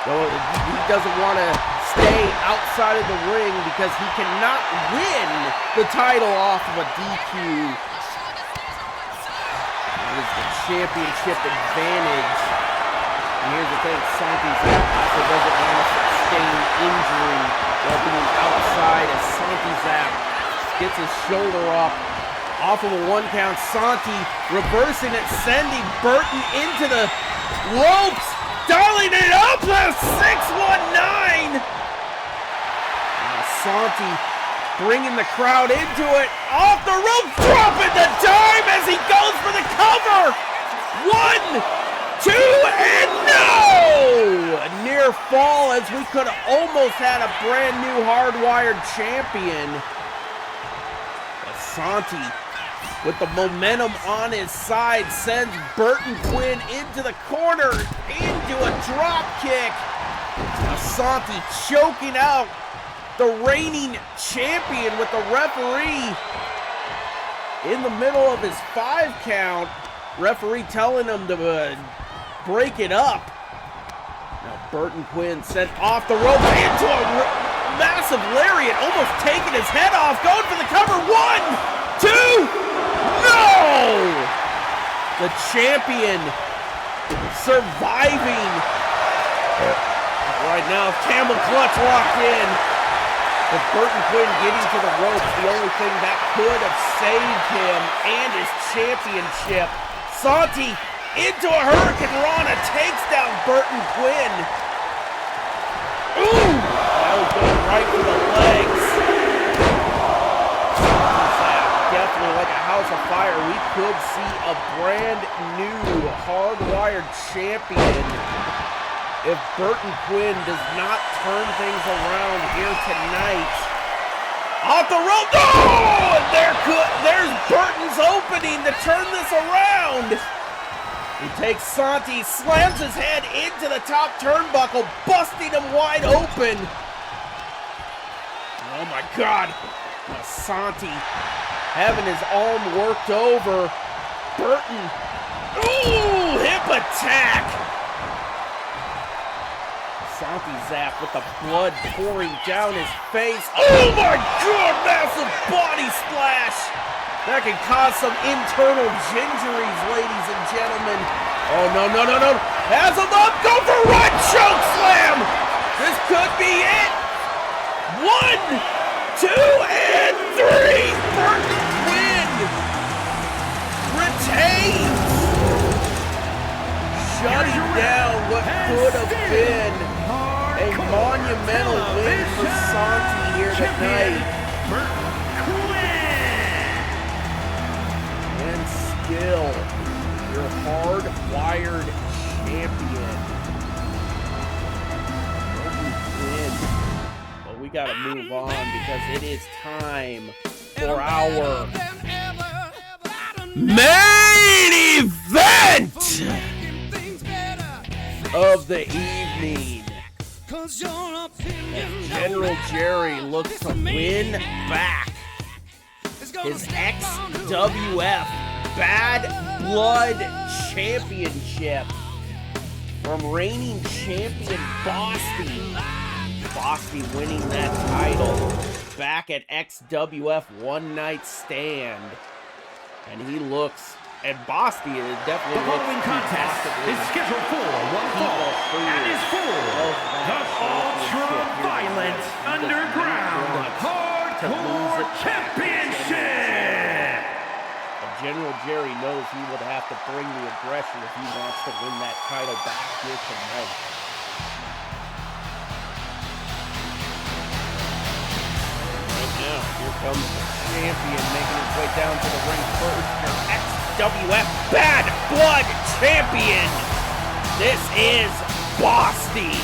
Though he doesn't want to stay outside of the ring because he cannot win the title off of a DQ. That is the championship advantage. And here's the thing, Santi Zap also doesn't want to sustain injury while being outside as Santi Zap gets his shoulder up. Off of a 1 count, Santi reversing it, sending Burton into the ropes, dialing it up, a 619! Santi bringing the crowd into it, off the rope, dropping the dime as he goes for the cover! 1, 2, and no! A near fall as we could have almost had a brand new hardwired champion. But Santi, with the momentum on his side, sends Burton Quinn into the corner, into a drop kick. Now Santi choking out the reigning champion with the referee in the middle of his 5 count. Referee telling him to break it up. Now Burton Quinn sent off the rope into a massive lariat, almost taking his head off, going for the cover. 1, 2, no! The champion surviving. Right now, camel clutch locked in. But Burton Quinn getting to the ropes, the only thing that could have saved him and his championship. Santi into a Hurricane Rana, takes down Burton Quinn. Ooh! That was going right for the legs. Definitely like a house of fire. We could see a brand new hardwired champion if Burton Quinn does not turn things around here tonight. Off the rope. Oh! And there's Burton's opening to turn this around. He takes Santi, slams his head into the top turnbuckle, busting him wide open. Oh my God. Now Santi having his arm worked over. Burton. Ooh, hip attack. Santi Zap with the blood pouring down his face. Oh my God, massive body splash. That can cause some internal injuries, ladies and gentlemen. Oh, no. Has him up, go for right choke slam. This could be it. 1, 2, and 3. Burton Quinn retains, shutting down what could have been a monumental win for Santi here tonight. Burton Quinn! And still, your hard-wired champion, Burton Quinn. But we gotta move on because it is time for our main event of the evening. As General Jerry looks to win back his XWF Bad Blood Championship from reigning champion Bosty. Bosty winning that title back at XWF One Night Stand. And he looks, and Bosty definitely The following looks contest is scheduled for one fall and is for the Ultra Violent Underground Hardcore Championship. But General Jerry knows he would have to bring the aggression if he wants to win that title back here tonight. Right now, here comes the champion making his way down to the ring first. Your XWF Bad Blood Champion. This is Bosty.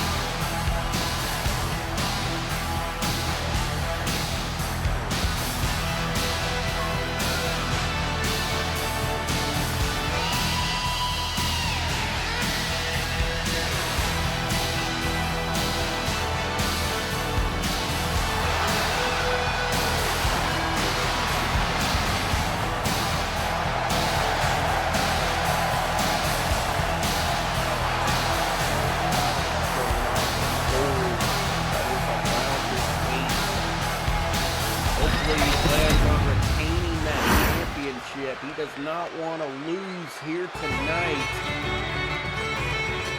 He does not want to lose here tonight.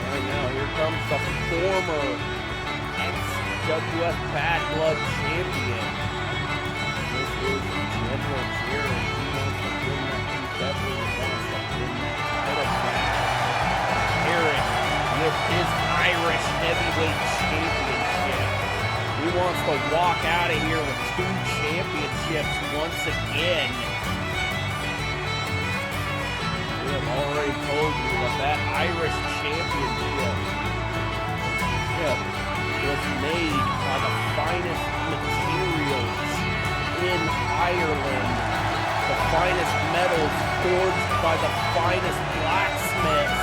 Right now, here comes the former XWF Bad Blood Champion. This is General Jerry. He wants to win that. He definitely wants to win that title back. Eric with his Irish Heavyweight Championship. He wants to walk out of here with 2 championships once again. I've already told you that Irish Championship was made by the finest materials in Ireland, the finest metals forged by the finest blacksmiths,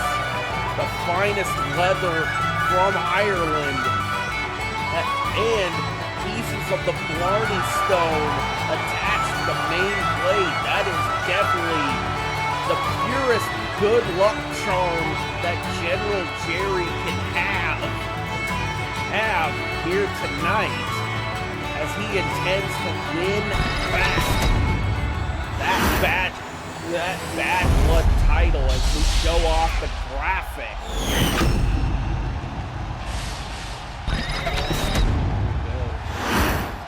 the finest leather from Ireland, and pieces of the Blarney Stone attached to the main blade. That is definitely the purest good luck charm that General Jerry can have here tonight, as he intends to win back that Bad Blood title as we show off the graphic.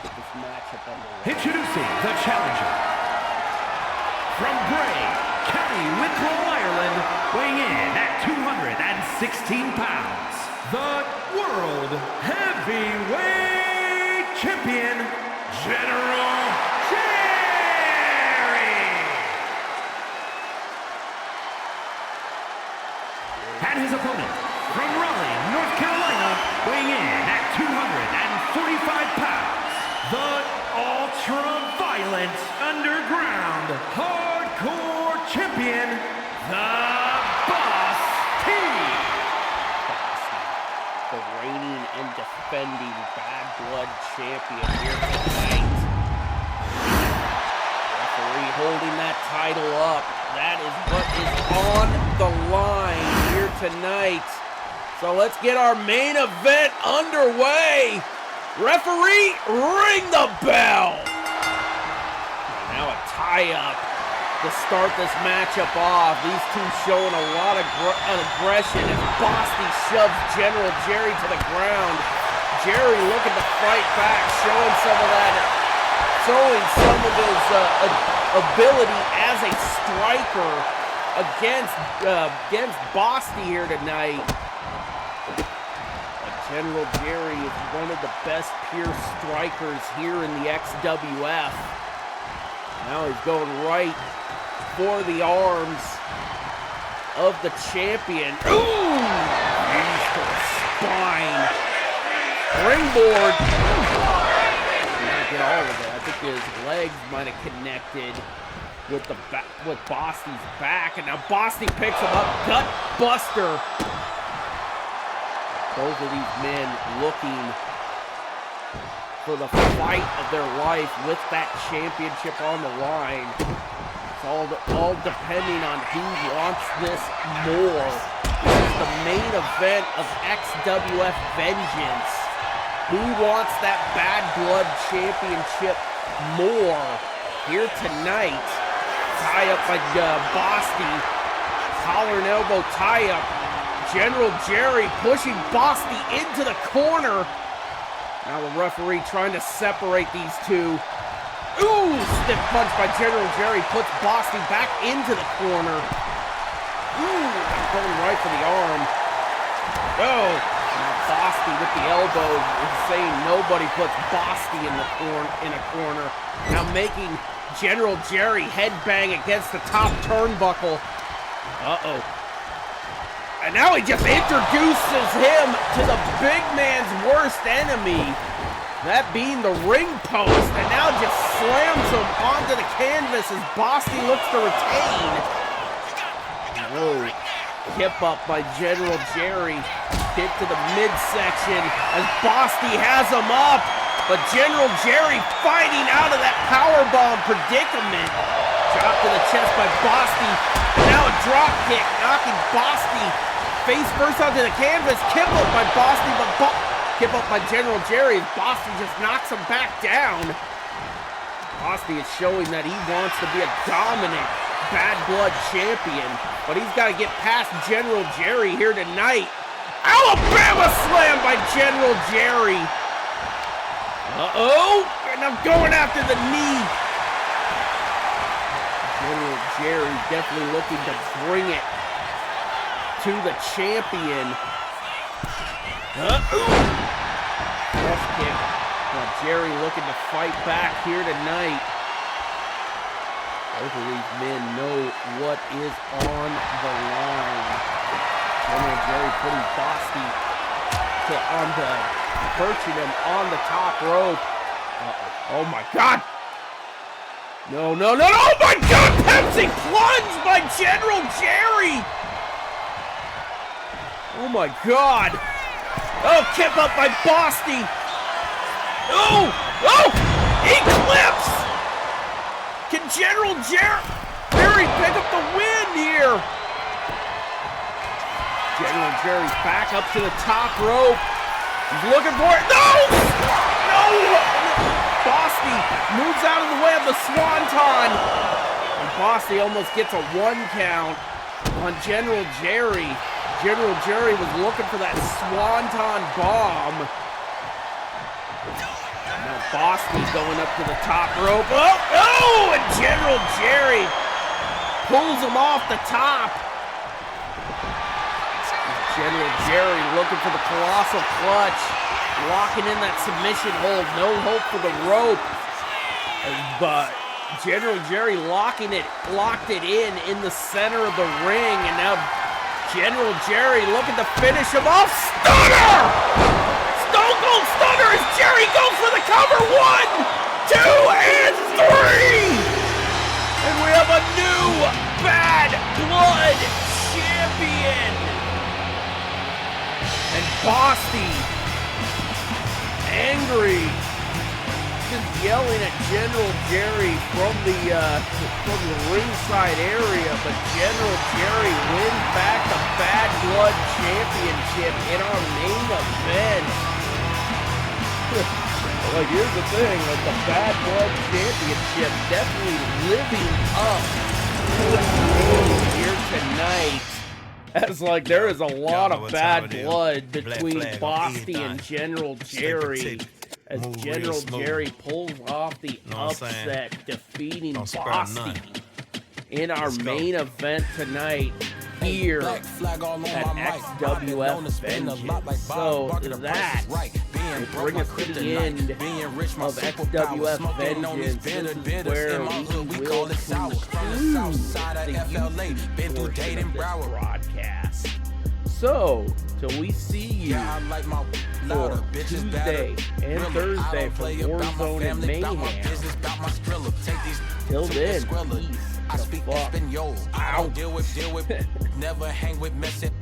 Get this matchup underway. Introducing the challenger from Bray, County Wicklow, Ireland, weighing in at 216 pounds, the World Heavyweight Champion, General Jerry! And his opponent, from Raleigh, North Carolina, weighing in at 245 pounds, the ultra-violent underground hardcore champion, the Boss T. The reigning and defending Bad Blood champion here tonight. Referee holding that title up. That is what is on the line here tonight. So let's get our main event underway. Referee, ring the bell. Now a tie-up to start this matchup off. These two showing a lot of aggression as Bosty shoves General Jerry to the ground. Jerry looking to fight back, showing some of his ability as a striker against Bosty here tonight. General Jerry is one of the best pure strikers here in the XWF. Now he's going right for the arms of the champion. Ooh! Knees to the spine. Springboard. Not get all of it. I think his legs might have connected with Bosty's back, and now Bosty picks him up. Gut buster. Both of these men looking for the fight of their life with that championship on the line. It's all depending on who wants this more. This is the main event of XWF Vengeance. Who wants that Bad Blood Championship more here tonight? Tie up by Bosty. Collar and elbow tie up. General Jerry pushing Bosty into the corner. Now the referee trying to separate these two. Ooh, stiff punch by General Jerry puts Bosty back into the corner. Ooh, going right for the arm. Oh, now Bosty with the elbow, saying nobody puts Bosty in a corner. Now making General Jerry headbang against the top turnbuckle. Uh-oh. And now he just introduces him to the big man's worst enemy, that being the ring post, and now just slams him onto the canvas as Bosty looks to retain. Whoa. Kip up by General Jerry. Hit to the midsection as Bosty has him up, but General Jerry fighting out of that powerbomb predicament. Drop to the chest by Bosty. Now a drop kick, knocking Bosty face first onto the canvas. Kip up by Bosty, but kip up by General Jerry as Bosty just knocks him back down. Bosty is showing that he wants to be a dominant Bad Blood champion, but he's got to get past General Jerry here tonight. Alabama slam by General Jerry. Uh-oh, and I'm going after the knee. General Jerry definitely looking to bring it to the champion. Left kick. Now Jerry looking to fight back here tonight. Both of these men know what is on the line. General Jerry putting Bosty perching him on the top rope. Oh my God! No! Oh my God! Pepsi plunge by General Jerry! Oh my God! Oh, kip up by Bosty! Oh! Eclipse! Can General Jerry pick up the win here? General Jerry's back up to the top rope. He's looking for it. No! Bosty moves out of the way of the Swanton. And Bosty almost gets a 1 count on General Jerry. General Jerry was looking for that Swanton bomb. Now Bosty going up to the top rope. Oh! And General Jerry pulls him off the top. General Jerry looking for the colossal clutch. Locking in that submission hold. No hope for the rope. But General Jerry locked it in the center of the ring. And now General Jerry looking to finish him off. Stunner! Stone Cold Stunner as Jerry goes for the cover. 1, 2, and 3! And we have a new Bad Blood champion! And Bosty, angry, just yelling at General Jerry from the ringside area, but General Jerry wins back the Bad Blood Championship in our main event. Like, here's the thing, like the Bad Blood Championship definitely living up to its name here tonight. As like there is a lot of bad blood between Bosty and General Jerry, as General Jerry pulls off the upset, defeating Bosty in our main event tonight here at XWF Vengeance. So that will bring us to the end of XWF Vengeance. This is where we will conclude the YouTube portion of this broadcast. So, till we see you for Tuesday and Thursday for Warzone and Mayhem. Till then, peace. I speak Espanol. I don't deal with, never hang with messing.